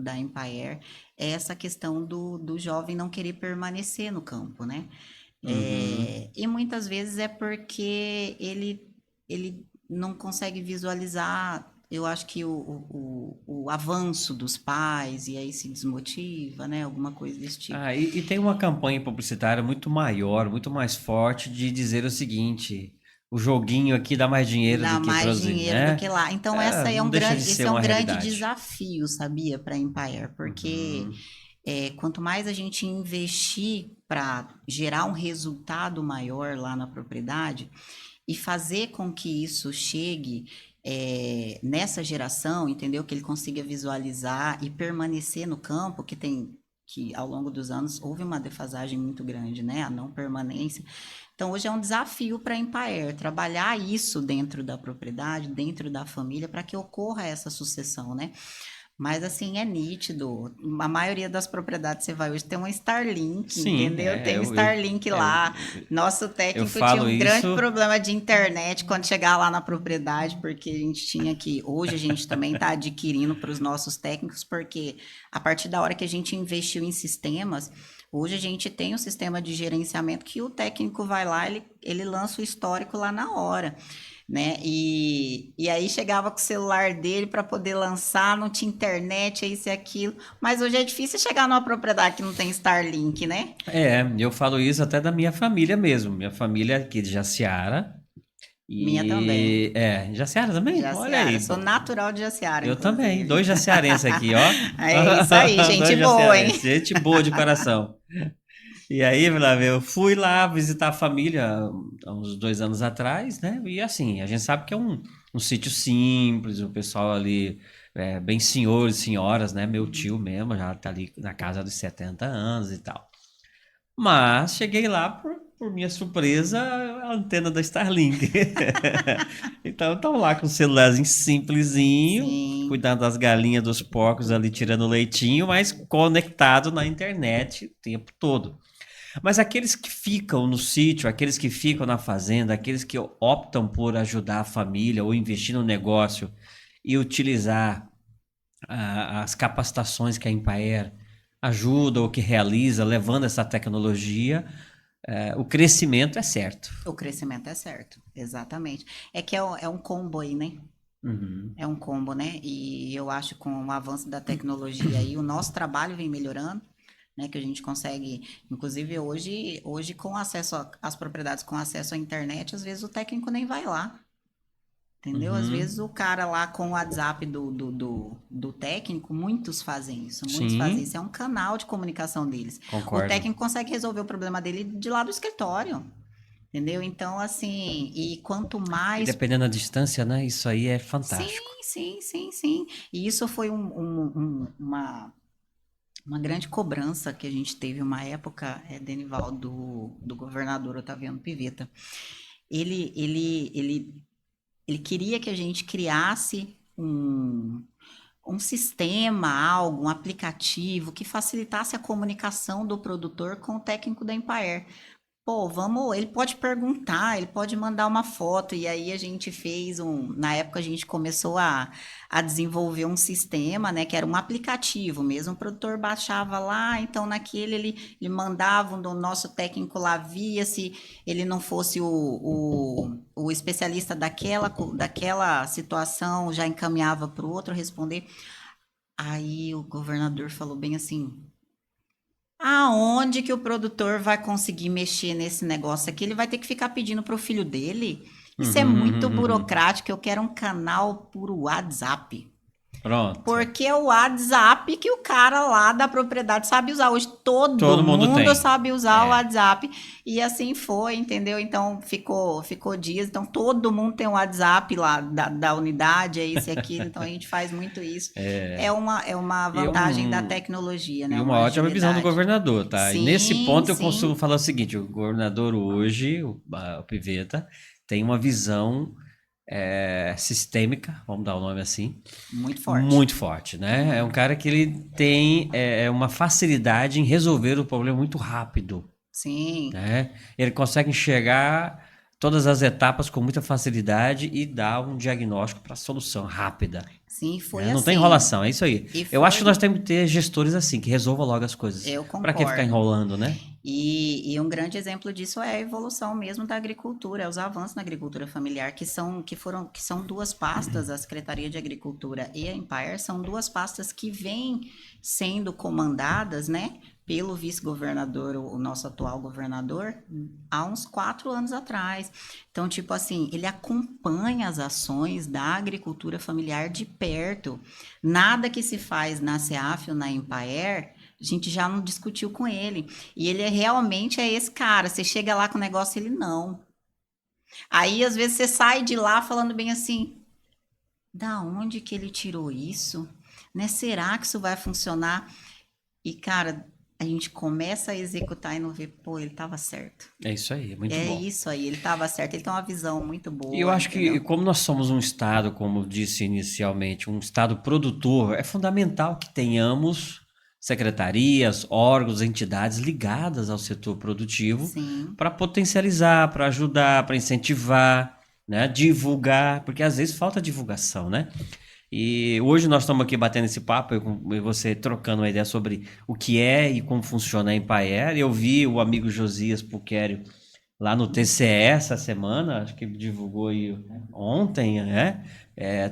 da Empire, é essa questão do jovem não querer permanecer no campo, né? Uhum. E muitas vezes é porque ele não consegue visualizar, eu acho que o avanço dos pais, e aí se desmotiva, né? Alguma coisa desse tipo. E tem uma campanha publicitária muito maior, muito mais forte de dizer o seguinte: o joguinho aqui dá mais dinheiro do Dá que mais produzir, dinheiro do que né? lá. Então, essa é Não deixa de esse ser é um uma grande realidade. desafio, sabia, para a Empire, porque Uhum. quanto mais a gente investir para gerar um resultado maior lá na propriedade e fazer com que isso chegue nessa geração, entendeu? Que ele consiga visualizar e permanecer no campo, que ao longo dos anos houve uma defasagem muito grande, né? A não permanência. Então, hoje é um desafio para a Empaer trabalhar isso dentro da propriedade, dentro da família, para que ocorra essa sucessão, né? Mas assim, é nítido. A maioria das propriedades você vai hoje tem um Starlink, Sim, entendeu? Tem um Starlink lá. Nosso eu técnico tinha falo um grande isso. problema de internet quando chegar lá na propriedade, porque a gente tinha que. Hoje a gente também está adquirindo para os nossos técnicos, porque a partir da hora que a gente investiu em sistemas, hoje a gente tem um sistema de gerenciamento que o técnico vai lá, ele lança o histórico lá na hora, né? E aí chegava com o celular dele para poder lançar, não tinha internet, é isso e aquilo. Mas hoje é difícil chegar numa propriedade que não tem Starlink, né? Eu falo isso até da minha família mesmo. Minha família aqui de Jaciara. Minha também. Jaciara também? Olha Jaciara. aí, Sou pô. natural de Jaciara, Eu também. inclusive. Dois jaciarenses aqui, ó. É isso aí, gente Dois boa, hein? jaciarenses. Gente boa de coração. E aí, Flávio, eu fui lá visitar a família há uns 2 anos atrás, né? E assim, a gente sabe que é um sítio simples, o pessoal ali, bem senhores, senhoras, né? Meu tio mesmo já tá ali na casa dos 70 anos e tal. Mas cheguei lá por minha surpresa, a antena da Starlink. Então estão lá com o celularzinho simplesinho, Sim, cuidando das galinhas, dos porcos ali, tirando leitinho, mas conectado na internet o tempo todo. Mas aqueles que ficam no sítio, aqueles que ficam na fazenda, aqueles que optam por ajudar a família ou investir no negócio e utilizar as capacitações que a Empaer ajuda ou que realiza, levando essa tecnologia, o crescimento é certo. o crescimento é certo, exatamente. É que é um combo aí, né? Uhum. É um combo, né? E eu acho que com o avanço da tecnologia aí, o nosso trabalho vem melhorando, né? Que a gente consegue, inclusive hoje com acesso às propriedades, com acesso à internet, às vezes o técnico nem vai lá, entendeu? Às vezes Uhum. o cara lá com o WhatsApp do técnico, muitos fazem isso, muitos fazem Sim, isso. É um canal de comunicação deles. O concordo. técnico consegue resolver o problema dele de lá do escritório. entendeu? Então, assim, e quanto E mais. dependendo da distância, né? Isso aí é Sim, fantástico. sim, sim, sim. E isso foi uma grande cobrança que a gente teve uma época, Denival, do governador Otaviano Pivetta. Ele queria que a gente criasse um sistema, algo, um aplicativo que facilitasse a comunicação do produtor com o técnico da Embraer. Pô, vamos, ele pode perguntar, ele pode mandar uma foto, e aí a gente fez na época a gente começou a desenvolver um sistema, né, que era um aplicativo mesmo, o produtor baixava lá, então naquele ele mandava o nosso técnico lá, via se ele não fosse o especialista daquela situação, já encaminhava para o outro responder. Aí o governador falou bem assim: aonde que o produtor vai conseguir mexer nesse negócio aqui? Ele vai ter que ficar pedindo para o filho dele. Isso é muito Uhum. burocrático. Eu quero um canal por WhatsApp. Pronto. Porque é o WhatsApp que o cara lá da propriedade sabe usar. Hoje todo Todo mundo mundo tem. sabe usar o É. WhatsApp. E assim foi, entendeu? Então ficou dias. Então todo mundo tem o WhatsApp lá da unidade, é isso e aquilo. Então a gente faz muito isso. É uma E, vantagem da tecnologia, e né? uma Uma ótima visão do agilidade. governador, tá? E nesse Sim, ponto eu costumo sim, falar o seguinte: o governador hoje, o Pivetta, tem uma visão sistêmica, vamos dar o nome assim, muito forte. muito forte, né? É um cara que ele tem uma facilidade em resolver o problema muito rápido, Sim, né? Ele consegue enxergar todas as etapas com muita facilidade e dar um diagnóstico para solução rápida, sim, né? foi Não tem assim. enrolação, é isso aí. E Eu acho que nós foi, temos que ter gestores assim, que resolvam logo as coisas. eu Para que ficar concordo. enrolando, né? E um grande exemplo disso é a evolução mesmo da agricultura, os avanços na agricultura familiar, que são duas pastas, a Secretaria de Agricultura e a Empire, são duas pastas que vêm sendo comandadas, né, pelo vice-governador, o nosso atual governador, há uns 4 anos atrás. Então, tipo assim, ele acompanha as ações da agricultura familiar de perto. Nada que se faz na SEAF ou na Empire a gente já não discutiu com ele. E ele realmente é esse cara. Você chega lá com o negócio, ele não. Aí, às vezes, você sai de lá falando bem assim: da onde que ele tirou isso? Né? Será que isso vai funcionar? E, cara, a gente começa a executar e não vê, pô, ele estava certo. É isso aí, é muito É bom. isso aí, ele estava certo. Ele tem uma visão muito E eu boa, acho que, entendeu? como nós somos um Estado, como eu disse inicialmente, um Estado produtor, é fundamental que tenhamos secretarias, órgãos, entidades ligadas ao setor produtivo Sim, para potencializar, para ajudar, para incentivar, né, divulgar, porque às vezes falta divulgação, né? E hoje nós estamos aqui batendo esse papo, e você trocando uma ideia sobre o que é e como funciona a Empaer. Eu vi o amigo Josias Puquério lá no TCE essa semana, acho que ele divulgou aí ontem, né?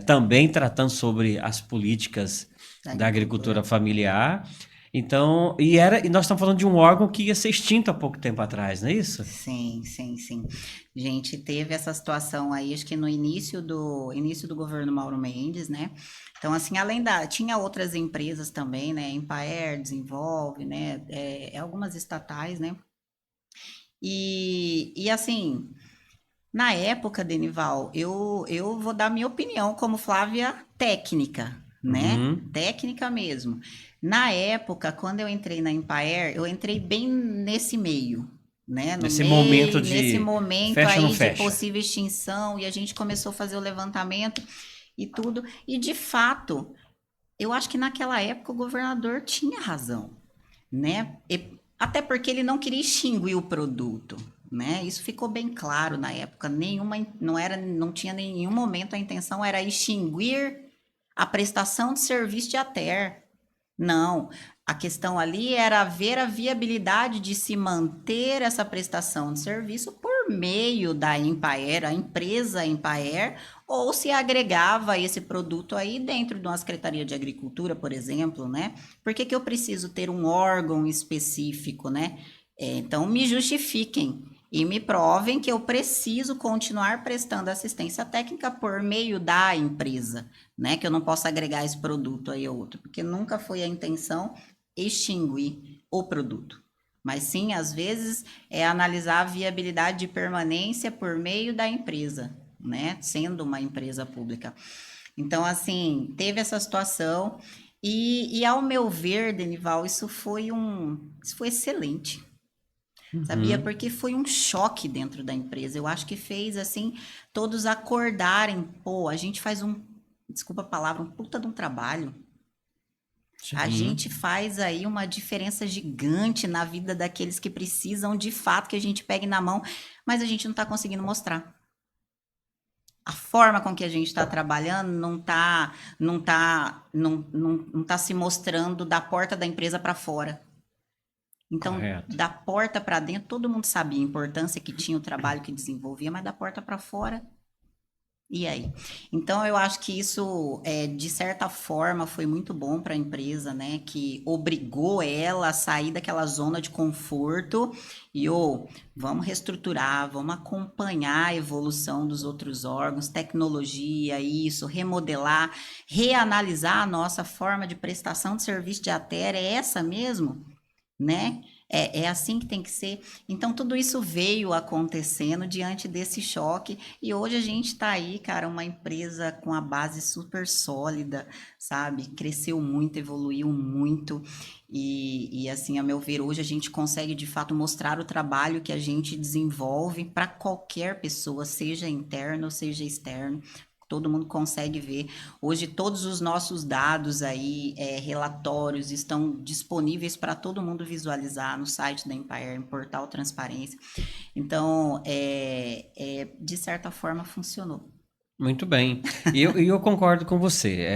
Também tratando sobre as políticas da da agricultura agricultura. familiar. Então, e nós estamos falando de um órgão que ia ser extinto há pouco tempo atrás, não é isso? Sim, sim, sim. Gente, teve essa situação aí, acho que no início do governo Mauro Mendes, né? Então, assim, tinha outras empresas também, né? Empaer, Desenvolve, né? Algumas estatais, né? E assim, na época, Denival, eu vou dar minha opinião como Flávia técnica, né? Uhum. Técnica mesmo. Na época, quando eu entrei na Empaer, eu entrei bem nesse meio, né? No Nesse momento meio, nesse de momento fecha ou não aí de fecha. possível extinção, e a gente começou a fazer o levantamento e tudo. E de fato, eu acho que naquela época o governador tinha razão, né? Até porque ele não queria extinguir o produto, né? Isso ficou bem claro na época. Não tinha nenhum momento a intenção era extinguir a prestação de serviço de ATER. Não, a questão ali era ver a viabilidade de se manter essa prestação de serviço por meio da Empaer, a empresa Empaer, ou se agregava esse produto aí dentro de uma Secretaria de Agricultura, por exemplo, né? Por que que eu preciso ter um órgão específico, né? Então, me justifiquem e me provem que eu preciso continuar prestando assistência técnica por meio da empresa, né? Que eu não posso agregar esse produto aí a outro, porque nunca foi a intenção extinguir o produto. Mas sim, às vezes, é analisar a viabilidade de permanência por meio da empresa, né? Sendo uma empresa pública. Então, assim, teve essa situação e ao meu ver, Denival, isso foi excelente. Sabia? Uhum. Porque foi um choque dentro da empresa. Eu acho que fez assim todos acordarem, pô, a gente faz desculpa a palavra, um puta de um trabalho. A Sim, gente faz aí uma diferença gigante na vida daqueles que precisam de fato que a gente pegue na mão, mas a gente não está conseguindo mostrar. A forma com que a gente está trabalhando não tá se mostrando da porta da empresa para fora. Então, correto. da porta para dentro, todo mundo sabia a importância que tinha o trabalho que desenvolvia, mas da porta para fora, e aí? Então, eu acho que isso, de certa forma, foi muito bom para a empresa, né? Que obrigou ela a sair daquela zona de conforto e, vamos reestruturar, vamos acompanhar a evolução dos outros órgãos, tecnologia, isso, remodelar, reanalisar a nossa forma de prestação de serviço de ATER, é essa mesmo? Né? É assim que tem que ser. Então, tudo isso veio acontecendo diante desse choque, e hoje a gente está aí, cara, uma empresa com a base super sólida, sabe? Cresceu muito, evoluiu muito, e assim, a meu ver, hoje a gente consegue de fato mostrar o trabalho que a gente desenvolve para qualquer pessoa, seja interno ou seja externo. Todo mundo consegue ver. Hoje, todos os nossos dados aí, relatórios, estão disponíveis para todo mundo visualizar no site da Empire, em portal Transparência. Então, de certa forma, funcionou. Muito bem. E eu concordo com você.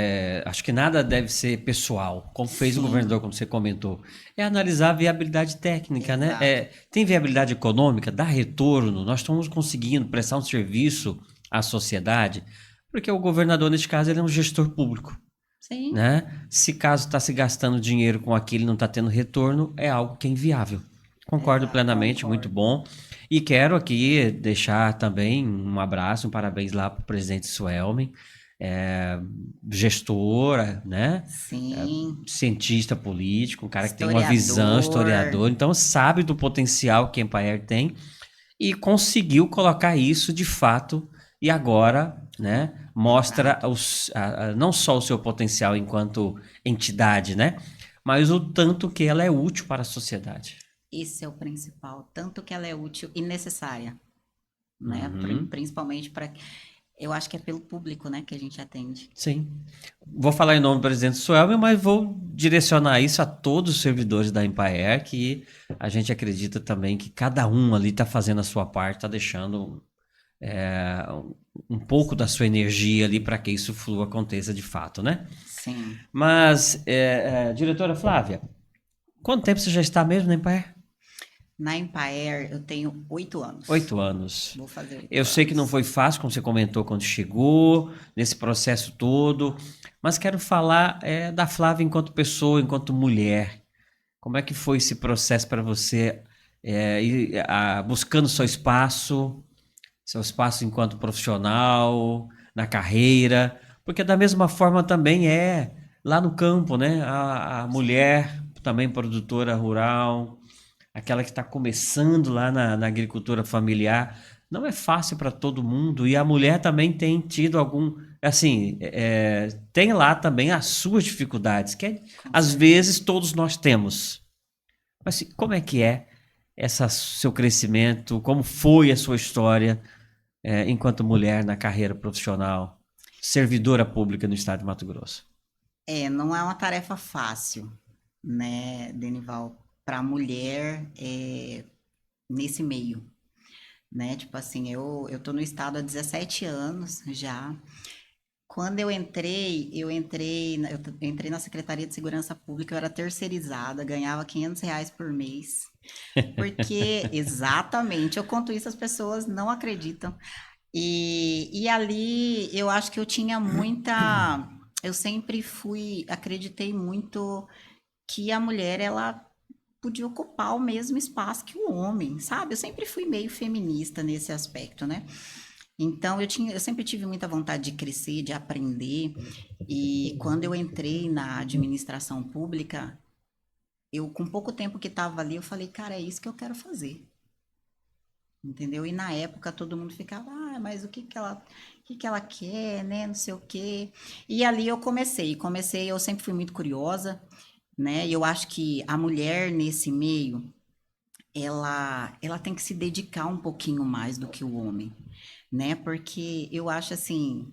Acho que nada deve ser pessoal, como fez o governador, Sim, como você comentou. É analisar a viabilidade técnica, né? exato. Tem viabilidade econômica, dá retorno, nós estamos conseguindo prestar um serviço à sociedade, porque o governador, neste caso, ele é um gestor público, Sim, né? Se caso está se gastando dinheiro com aquilo e não está tendo retorno, é algo que é inviável. Concordo exato, plenamente, muito concordo. bom. E quero aqui deixar também um abraço, um parabéns lá para o presidente Suelmen, é, gestora, né? Sim, Cientista político, um cara que tem uma visão, historiador. historiador, então sabe do potencial que a Empire tem e conseguiu colocar isso de fato e agora, né, mostra Exato. não só o seu potencial enquanto entidade, né, mas o tanto que ela é útil para a sociedade. Esse é o principal. Tanto que ela é útil e necessária, né? Uhum, Principalmente para. Eu acho que é pelo público, né, que a gente atende. sim. Vou falar em nome do presidente Suelme, mas vou direcionar isso a todos os servidores da Empire, que a gente acredita também que cada um ali está fazendo a sua parte, está deixando é, um pouco da sua energia ali para que isso flua, aconteça de fato, né? Sim. Mas, diretora Flávia, quanto tempo você já está mesmo na Empire? Na Empire eu tenho 8 anos. 8 anos. Vou fazer Eu oito sei que não anos. foi fácil, como você comentou quando chegou, nesse processo todo, mas quero falar da Flávia enquanto pessoa, enquanto mulher. Como é que foi esse processo para você buscando seu espaço enquanto profissional, na carreira? Porque da mesma forma também é lá no campo, né? A Sim, mulher também produtora rural, aquela que está começando lá na agricultura familiar, não é fácil para todo mundo. E a mulher também tem tido assim, tem lá também as suas dificuldades, que com às vezes certeza. todos nós temos. Mas assim, como é que é essa seu crescimento? Como foi a sua história enquanto mulher na carreira profissional, servidora pública no estado de Mato Grosso? Não é uma tarefa fácil, né, Denival, para a mulher nesse meio, né? Tipo assim, eu tô no estado há 17 anos já. Quando eu entrei na Secretaria de Segurança Pública, eu era terceirizada, ganhava R$ 500 por mês. Porque, exatamente, eu conto isso, as pessoas não acreditam. E ali eu acho que eu tinha muita. Eu sempre acreditei muito que a mulher ela podia ocupar o mesmo espaço que o homem, sabe? Eu sempre fui meio feminista nesse aspecto, né? Então eu sempre tive muita vontade de crescer, de aprender. E quando eu entrei na administração pública, eu com pouco tempo que estava ali, eu falei, cara, é isso que eu quero fazer. Entendeu? E na época todo mundo ficava, mas o que que ela quer, né? Não sei o quê. E ali eu comecei, eu sempre fui muito curiosa, né? E eu acho que a mulher nesse meio, ela tem que se dedicar um pouquinho mais do que o homem, né? Porque eu acho assim,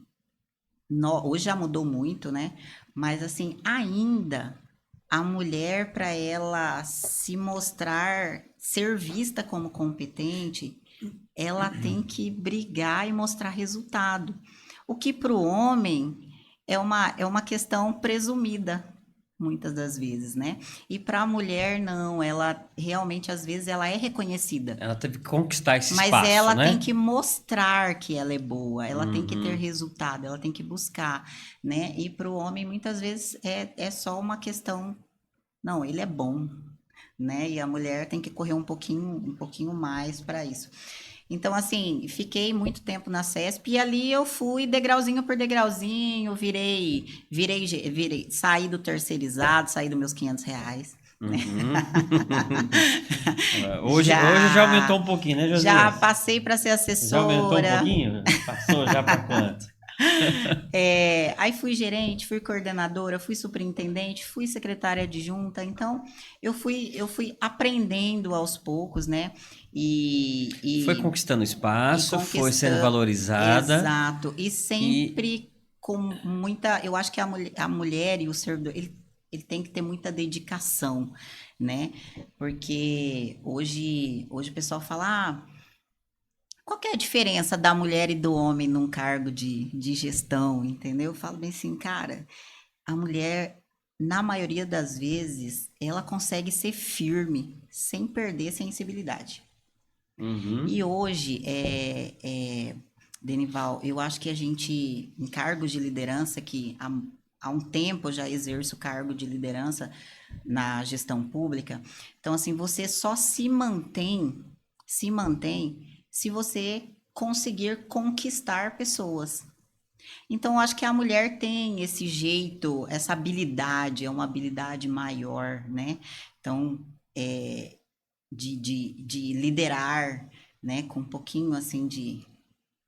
hoje já mudou muito, né? Mas assim, ainda a mulher para ela se mostrar, ser vista como competente, ela tem que brigar e mostrar resultado. O que para o homem é uma questão presumida, muitas das vezes, né? E para a mulher, não, ela realmente, às vezes, ela é reconhecida. Ela teve que conquistar esse Mas espaço, ela tem né? que mostrar que ela é boa, ela tem que ter Uhum. resultado, ela tem que buscar, né? E para o homem, muitas vezes, é só uma questão, não, ele é bom, né? E a mulher tem que correr um pouquinho mais para isso. Então, assim, fiquei muito tempo na CESP e ali eu fui degrauzinho por degrauzinho, virei, saí do terceirizado, saí dos meus R$ 500, né? Uhum. Hoje já aumentou Já, um pouquinho, né, já Josias? passei para ser Já aumentou um assessora. pouquinho? Passou já para quanto? Aí fui gerente, fui coordenadora, fui superintendente, fui secretária adjunta. Então, eu fui aprendendo aos poucos, né? E, Foi e, conquistando e espaço, foi sendo conquistando. valorizada Exato. E e sempre com muita. Eu acho que a mulher e o servidor, ele tem que ter muita dedicação, né? Porque hoje o pessoal fala. Qual que é a diferença da mulher e do homem num cargo de gestão, entendeu? Eu falo bem assim, cara, a mulher, na maioria das vezes, ela consegue ser firme, sem perder a sensibilidade. E uhum. hoje, Denival, eu acho que a gente, em cargos de liderança, que há um tempo eu já exerço cargo de liderança na gestão pública, então, assim, você só se mantém se você conseguir conquistar pessoas. Então, eu acho que a mulher tem esse jeito, essa habilidade, é uma habilidade maior, né? Então, de liderar, né? Com um pouquinho assim de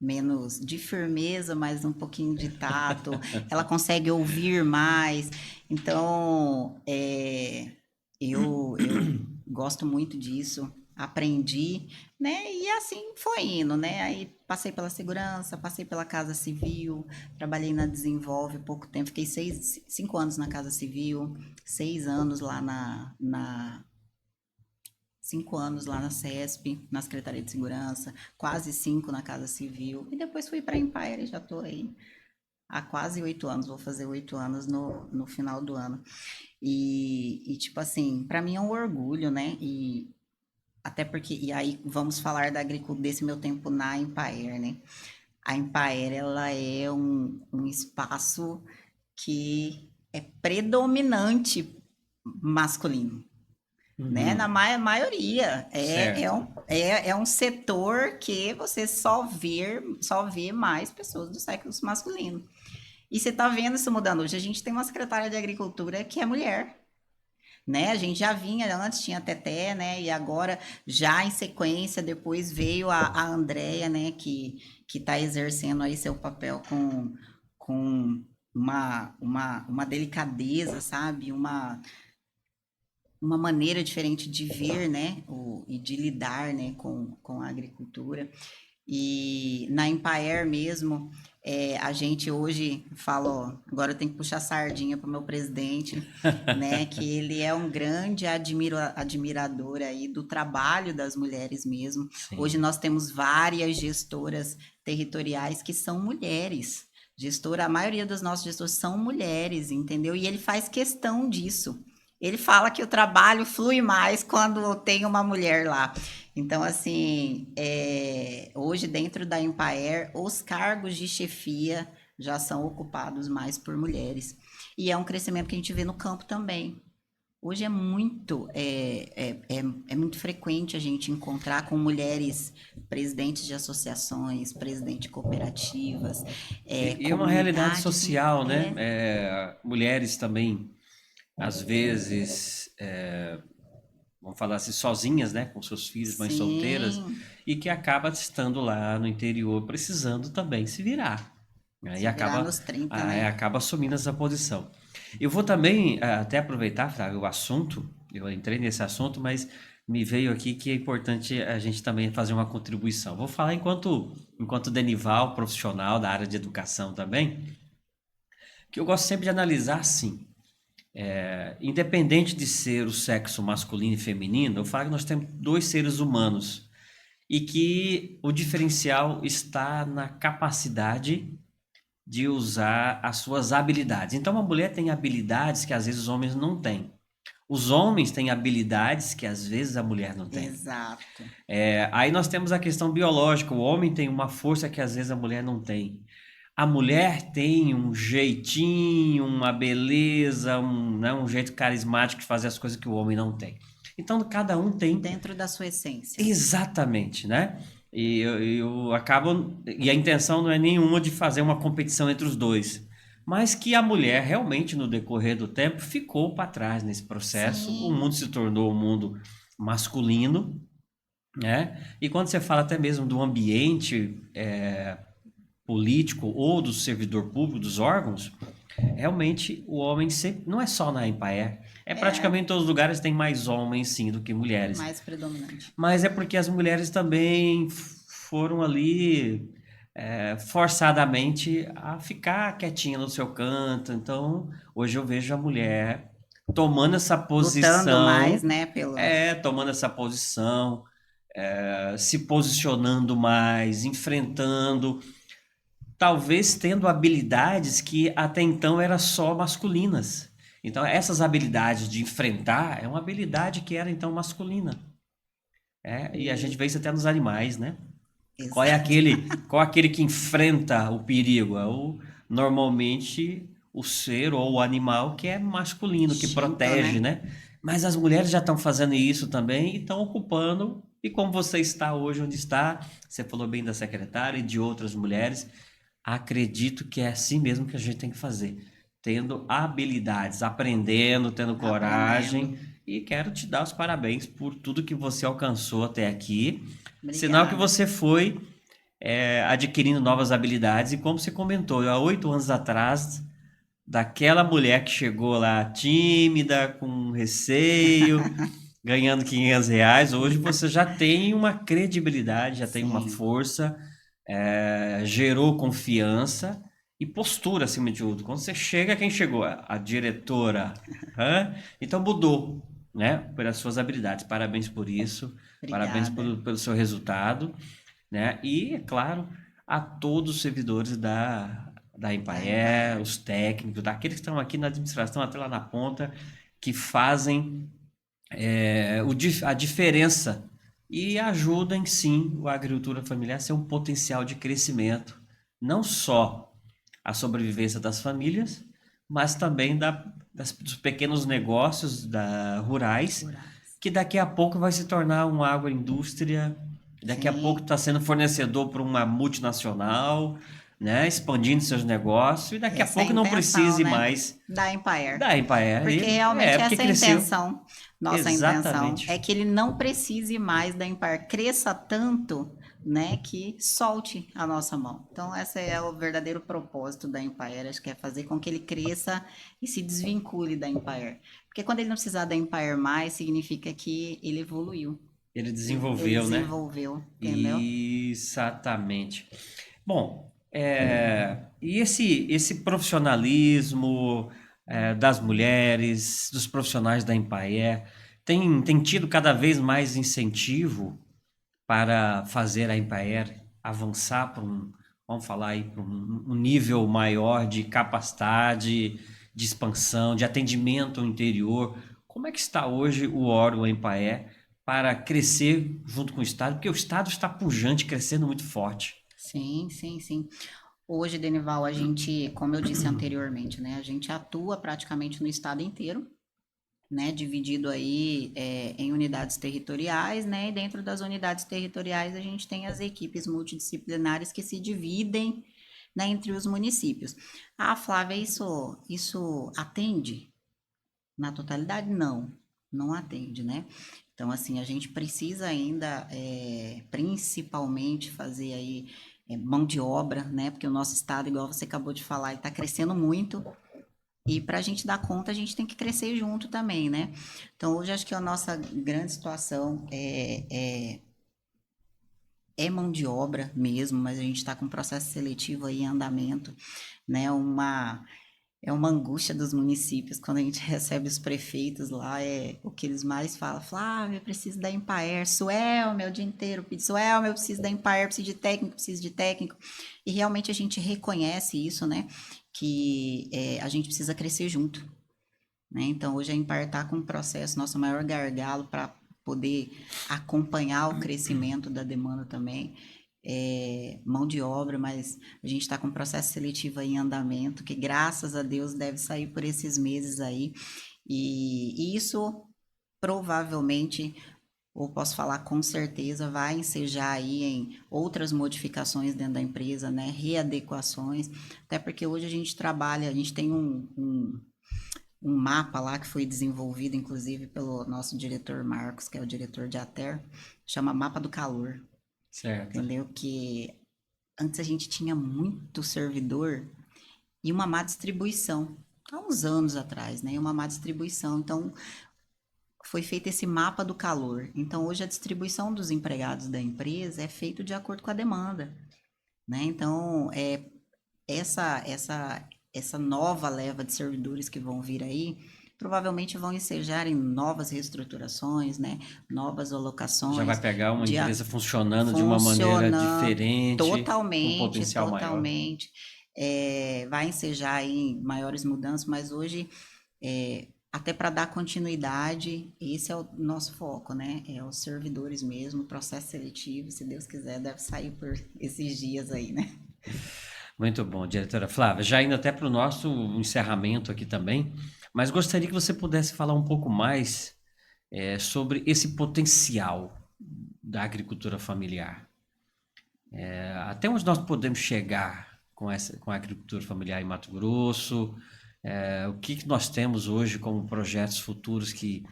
menos de firmeza, mas um pouquinho de tato. Ela consegue ouvir mais. Então, eu gosto muito disso. Aprendi, né? E assim foi indo, né? Aí passei pela segurança, passei pela Casa Civil, trabalhei na Desenvolve pouco tempo, fiquei 5 anos na Casa Civil, 6 anos lá 5 anos lá na CESP, na Secretaria de Segurança, quase 5 na Casa Civil, e depois fui para a Empire, já estou aí há quase 8 anos, vou fazer 8 anos no final do ano. Tipo assim, para mim é um orgulho, né? E até porque, e aí vamos falar da agricultura, desse meu tempo na Empire, né? A Empire, ela é um espaço que é predominante masculino, né? Na Uhum. maioria. Certo. É um setor que você só vê mais pessoas do sexo masculino. E você está vendo isso mudando. Hoje a gente tem uma secretária de Agricultura que é mulher, né? A gente já vinha, antes tinha a Teté, né? E agora, já em sequência, depois veio a Andrea, né? Que está exercendo aí seu papel com uma delicadeza, sabe? Uma maneira diferente de ver, né, e de lidar, né, com a agricultura. E na Empaer mesmo, a gente hoje fala, ó, agora eu tenho que puxar a sardinha para o meu presidente, né, que ele é um grande admirador aí do trabalho das mulheres mesmo. Hoje Sim. nós temos várias gestoras territoriais que são mulheres. A maioria dos nossos gestores são mulheres, entendeu? E ele faz questão disso. Ele fala que o trabalho flui mais quando tem uma mulher lá. Então, assim, hoje dentro da Empaer, os cargos de chefia já são ocupados mais por mulheres. E é um crescimento que a gente vê no campo também. Hoje é muito frequente a gente encontrar com mulheres presidentes de associações, presidentes de cooperativas, E é uma realidade comunidades. social, né? Mulheres também às vezes, vamos falar assim, sozinhas, né, com seus filhos, mães solteiras, Sim, e que acaba estando lá no interior precisando também se virar, né, e se virar nos 30, né? acaba assumindo essa posição. Eu vou também até aproveitar, Flávio, o assunto, eu entrei nesse assunto, mas me veio aqui que é importante a gente também fazer uma contribuição. Vou falar enquanto Denival, profissional da área de educação também, que eu gosto sempre de analisar assim. Independente de ser o sexo masculino e feminino, eu falo que nós temos dois seres humanos e que o diferencial está na capacidade de usar as suas habilidades. Então, uma mulher tem habilidades que às vezes os homens não têm. Os homens têm habilidades que às vezes a mulher não tem. Exato. Aí nós temos a questão biológica. O homem tem uma força que às vezes a mulher não tem. A mulher tem um jeitinho, uma beleza, né, um jeito carismático de fazer as coisas que o homem não tem. Então, cada um tem Dentro da sua essência. exatamente, né? E eu acabo. E a intenção não é nenhuma de fazer uma competição entre os dois. Mas que a mulher realmente, no decorrer do tempo, ficou para trás nesse processo. O Sim, mundo se tornou um mundo masculino, né? E quando você fala até mesmo do ambiente político ou do servidor público, dos órgãos, realmente o homem sempre, não é só na Embraer, é praticamente em todos os lugares tem mais homens sim do que mulheres. mais predominante. Mas é porque as mulheres também foram ali forçadamente a ficar quietinha no seu canto. Então, hoje eu vejo a mulher tomando essa Lutando mais, posição, né, pelo... tomando essa posição, se posicionando mais, enfrentando, talvez tendo habilidades que até então eram só masculinas. Então, essas habilidades de enfrentar é uma habilidade que era então masculina. E a gente vê isso até nos animais, né? Exato. Qual é aquele que enfrenta o perigo? Normalmente o ser ou o animal que é masculino, que Instinto, protege, né? né? Mas as mulheres já estão fazendo isso também e estão ocupando. E como você está hoje onde está, você falou bem da secretária e de outras mulheres, acredito que é assim mesmo que a gente tem que fazer. Tendo habilidades, aprendendo, tendo Aprendendo. coragem. E quero te dar os parabéns por tudo que você alcançou até aqui. Sinal que Obrigada. você foi adquirindo novas habilidades. E como você comentou, há 8 anos atrás, daquela mulher que chegou lá tímida, com receio, ganhando R$ 500, hoje você já tem uma credibilidade, já tem uma Sim, força, gerou confiança e postura acima de tudo. Quando você chega, quem chegou? A diretora. Hã? Então mudou, né? Pelas suas habilidades. Parabéns por isso, parabéns obrigada. pelo seu resultado, né? E, é claro, a todos os servidores da Da Empaer, Empire. os técnicos, daqueles que estão aqui na administração, até lá na ponta, que fazem a diferença e ajudam, sim, a agricultura familiar a ser um potencial de crescimento, não só a sobrevivência das famílias, mas também dos pequenos negócios rurais, Rurais. que daqui a pouco vai se tornar uma agroindústria, daqui a pouco Sim, está sendo fornecedor para uma multinacional, né, expandindo seus negócios, e daqui a essa é a pouco não intenção, precise né? mais Da Empire. da Embraer, Porque realmente porque essa é a cresceu. intenção. Nossa intenção Exatamente. é que ele não precise mais da Empire, cresça tanto, né, que solte a nossa mão. Então, esse é o verdadeiro propósito da Empire, acho que é fazer com que ele cresça e se desvincule da Empire. Porque quando ele não precisar da Empire mais, significa que ele evoluiu, Ele ele desenvolveu, né? desenvolveu, entendeu? Exatamente. Bom, e esse profissionalismo das mulheres, dos profissionais da Empaer, tem tido cada vez mais incentivo para fazer a Empaer avançar para vamos falar aí, para um nível maior de capacidade, de expansão, de atendimento ao interior. Como é que está hoje o órgão Empaer para crescer junto com o Estado? Porque o Estado está pujante, crescendo muito forte. Sim, sim, sim. Hoje, Denival, a gente, como eu disse anteriormente, né, a gente atua praticamente no estado inteiro, né, dividido aí em unidades territoriais, né, e dentro das unidades territoriais a gente tem as equipes multidisciplinares que se dividem, né, entre os municípios. Ah, Flávia, isso atende? Na totalidade, não. Não atende, né? Então, assim, a gente precisa ainda, principalmente, fazer aí mão de obra, né? Porque o nosso estado, igual você acabou de falar, está crescendo muito. E para a gente dar conta, a gente tem que crescer junto também, né? Então, hoje acho que a nossa grande situação é mão de obra mesmo, mas a gente está com um processo seletivo aí em andamento, né? É uma angústia dos municípios quando a gente recebe os prefeitos lá, é o que eles mais falam, Flávia, eu preciso da Empaer, Suelma, o dia inteiro, Suelma, eu preciso da Empaer, preciso de técnico, e realmente a gente reconhece isso, né, que a gente precisa crescer junto, né, então hoje a Empaer está com um processo, nosso maior gargalo para poder acompanhar o crescimento da demanda também, mão de obra, mas a gente está com um processo seletivo aí em andamento, que graças a Deus deve sair por esses meses aí. E isso provavelmente, ou posso falar com certeza, vai ensejar aí em outras modificações dentro da empresa, né? Readequações, até porque hoje a gente trabalha, a gente tem um mapa lá que foi desenvolvido, inclusive, pelo nosso diretor Marcos, que é o diretor de ATER, chama Mapa do Calor, Certo. entendeu? Que antes a gente tinha muito servidor e uma má distribuição. Há uns anos atrás, né? Uma má distribuição. Então, foi feito esse mapa do calor. Então, hoje a distribuição dos empregados da empresa é feito de acordo com a demanda, né? Então, essa nova leva de servidores que vão vir aí, provavelmente vão ensejar em novas reestruturações, né? Novas Já vai alocações, pegar uma de empresa funcionando de uma maneira funcionando diferente, com totalmente, potencial maior. totalmente. Vai ensejar aí maiores mudanças, mas hoje, até para dar continuidade, esse é o nosso foco, né? É os servidores mesmo, o processo seletivo, se Deus quiser, deve sair por esses dias aí, né? Muito bom, diretora Flávia. Já indo até para o nosso encerramento aqui também, mas gostaria que você pudesse falar um pouco mais sobre esse potencial da agricultura familiar. Até onde nós podemos chegar com a agricultura familiar em Mato Grosso? O que que nós temos hoje como projetos futuros que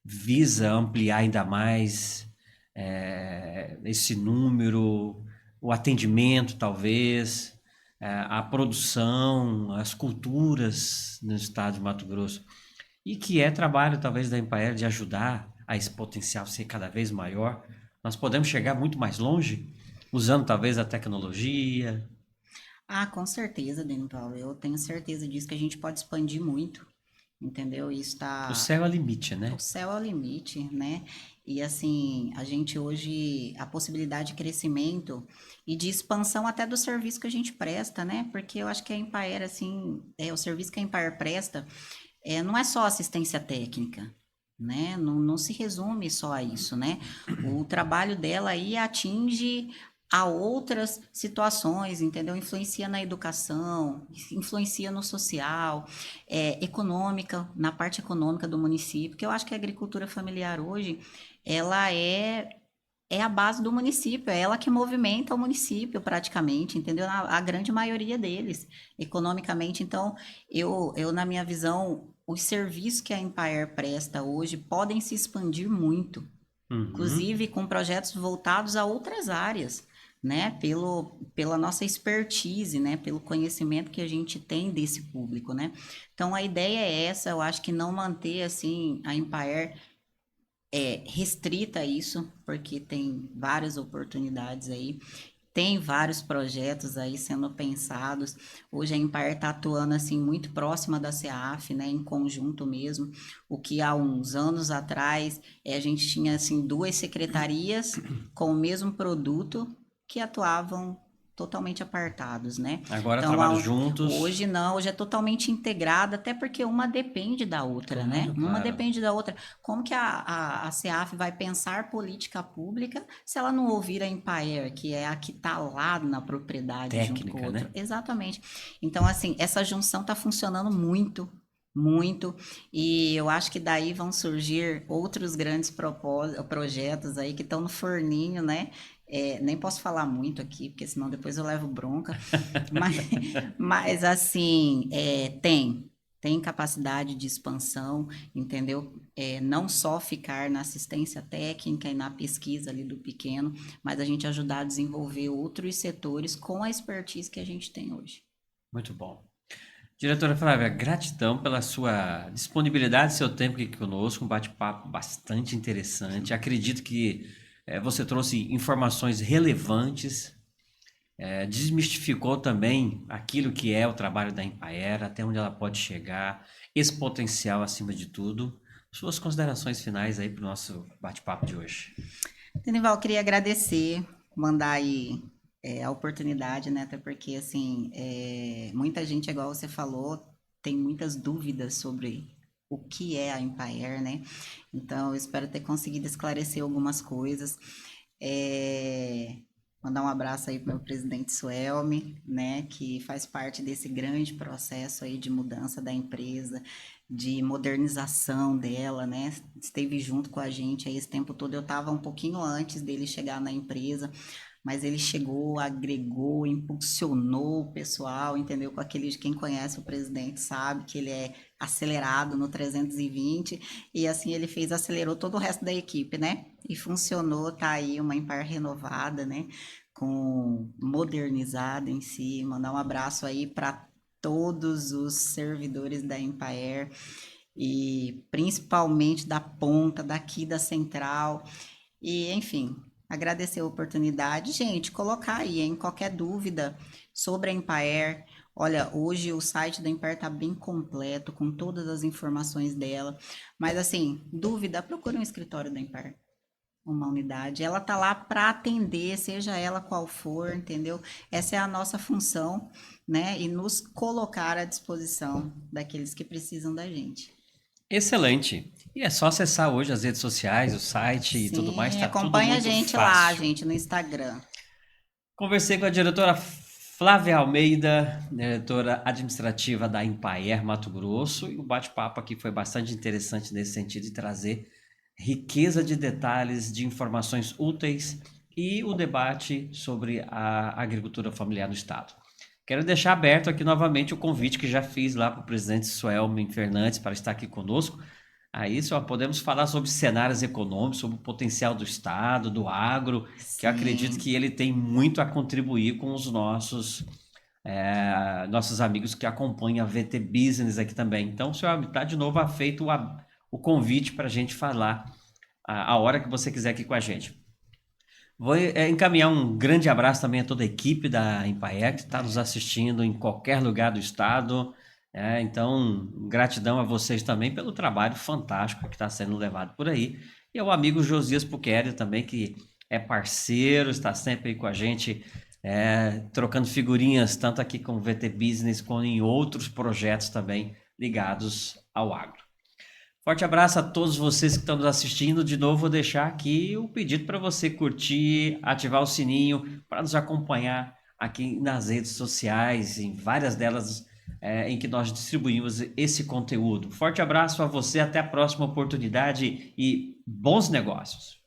visa ampliar ainda mais esse número, o atendimento, talvez, a produção, as culturas no estado de Mato Grosso. E que é trabalho, talvez, da Empaer de ajudar a esse potencial ser cada vez maior. Nós podemos chegar muito mais longe, usando talvez a tecnologia. Ah, com certeza, Denival. Eu tenho certeza disso que a gente pode expandir muito, entendeu? Isso O está. céu é o limite, O né? céu é o limite, né? E assim, a gente hoje, a possibilidade de crescimento e de expansão até do serviço que a gente presta, né? Porque eu acho que a Empaer, assim, o serviço que a Empaer presta não é só assistência técnica, né? Não, não se resume só a isso, né? O trabalho dela aí atinge a outras situações, entendeu? Influencia na educação, influencia no social, econômica, na parte econômica do município, que eu acho que a agricultura familiar hoje, ela é a base do município, é ela que movimenta o município praticamente, entendeu? A grande maioria deles, economicamente. Então, na minha visão, os serviços que a Empire presta hoje podem se expandir muito, Uhum. inclusive com projetos voltados a outras áreas, né? Pela nossa expertise, né? Pelo conhecimento que a gente tem desse público, né? Então, a ideia é essa, eu acho que não manter, assim, a Empire restrita a isso, porque tem várias oportunidades aí, tem vários projetos aí sendo pensados. Hoje a Empire está atuando assim muito próxima da CEAF, né, em conjunto mesmo, o que há uns anos atrás a gente tinha assim duas secretarias com o mesmo produto que atuavam totalmente apartados, né? Agora Então, trabalho juntos. hoje não, hoje é totalmente integrada, até porque uma depende da outra, né? Claro, Uma claro. depende da outra. Como que a CEAF vai pensar política pública se ela não ouvir a Empaer, que é a que está lá na propriedade junto com o Técnica, outro? né? Então, assim, essa junção está funcionando muito, muito, e eu acho que daí vão surgir outros grandes projetos aí que estão no forninho, né? Nem posso falar muito aqui, porque senão depois eu levo bronca, mas, mas assim, tem. tem capacidade de expansão, entendeu? Não só ficar na assistência técnica e na pesquisa ali do pequeno, mas a gente ajudar a desenvolver outros setores com a expertise que a gente tem hoje. Muito bom. Diretora Flávia, gratidão pela sua disponibilidade, seu tempo aqui conosco, um bate-papo bastante interessante. Acredito que você trouxe informações relevantes, desmistificou também aquilo que é o trabalho da Empaer, até onde ela pode chegar, esse potencial acima de tudo. Suas considerações finais aí para o nosso bate-papo de hoje. Denival, queria agradecer, mandar aí a oportunidade, né? Até porque, assim, muita gente, igual você falou, tem muitas dúvidas sobre o que é a Empaer, né? Então, eu espero ter conseguido esclarecer algumas coisas. Mandar um abraço aí para o meu presidente Suelme, né, que faz parte desse grande processo aí de mudança da empresa, de modernização dela, né, esteve junto com a gente aí esse tempo todo. Eu estava um pouquinho antes dele chegar na empresa, mas ele chegou, agregou, impulsionou o pessoal, entendeu? Com aquele, quem conhece o presidente sabe que ele é acelerado no 320 e assim ele fez, acelerou todo o resto da equipe, né? E funcionou, tá aí uma Empar renovada, né? Com modernizada em si. Mandar um abraço aí para todos os servidores da Empaer e principalmente da ponta daqui da central. E, enfim, agradecer a oportunidade. Gente, colocar aí, em qualquer dúvida sobre a Empaer. Olha, hoje o site da Empaer está bem completo, com todas as informações dela. Mas, assim, dúvida, procure um escritório da Empaer, uma unidade. Ela tá lá para atender, seja ela qual for, entendeu? Essa é a nossa função, né? E nos colocar à disposição daqueles que precisam da gente. Excelente. E é só acessar hoje as redes sociais, o site e tudo mais, Sim, tá tudo acompanha a muito gente lá, fácil. gente, no Instagram. Conversei com a diretora Flávia Almeida, diretora administrativa da Empaer Mato Grosso, e o bate-papo aqui foi bastante interessante nesse sentido de trazer riqueza de detalhes, de informações úteis e o debate sobre a agricultura familiar no estado. Quero deixar aberto aqui novamente o convite que já fiz lá para o presidente Suelmen Fernandes para estar aqui conosco. Aí só podemos falar sobre cenários econômicos, sobre o potencial do estado, do agro, que eu acredito Sim. que ele tem muito a contribuir com os nossos amigos que acompanham a VT Business aqui também. Então, senhor, está de novo feito o convite para a gente falar a hora que você quiser aqui com a gente. Vou encaminhar um grande abraço também a toda a equipe da Empaer, que está nos assistindo em qualquer lugar do estado. Então, gratidão a vocês também pelo trabalho fantástico que está sendo levado por aí. E ao amigo Josias Puqueri também, que é parceiro, está sempre aí com a gente, trocando figurinhas, tanto aqui com o VT Business, como em outros projetos também ligados ao agro. Forte abraço a todos vocês que estão nos assistindo. De novo, vou deixar aqui o pedido para você curtir, ativar o sininho, para nos acompanhar aqui nas redes sociais, em várias delas em que nós distribuímos esse conteúdo. Forte abraço a você, até a próxima oportunidade e bons negócios.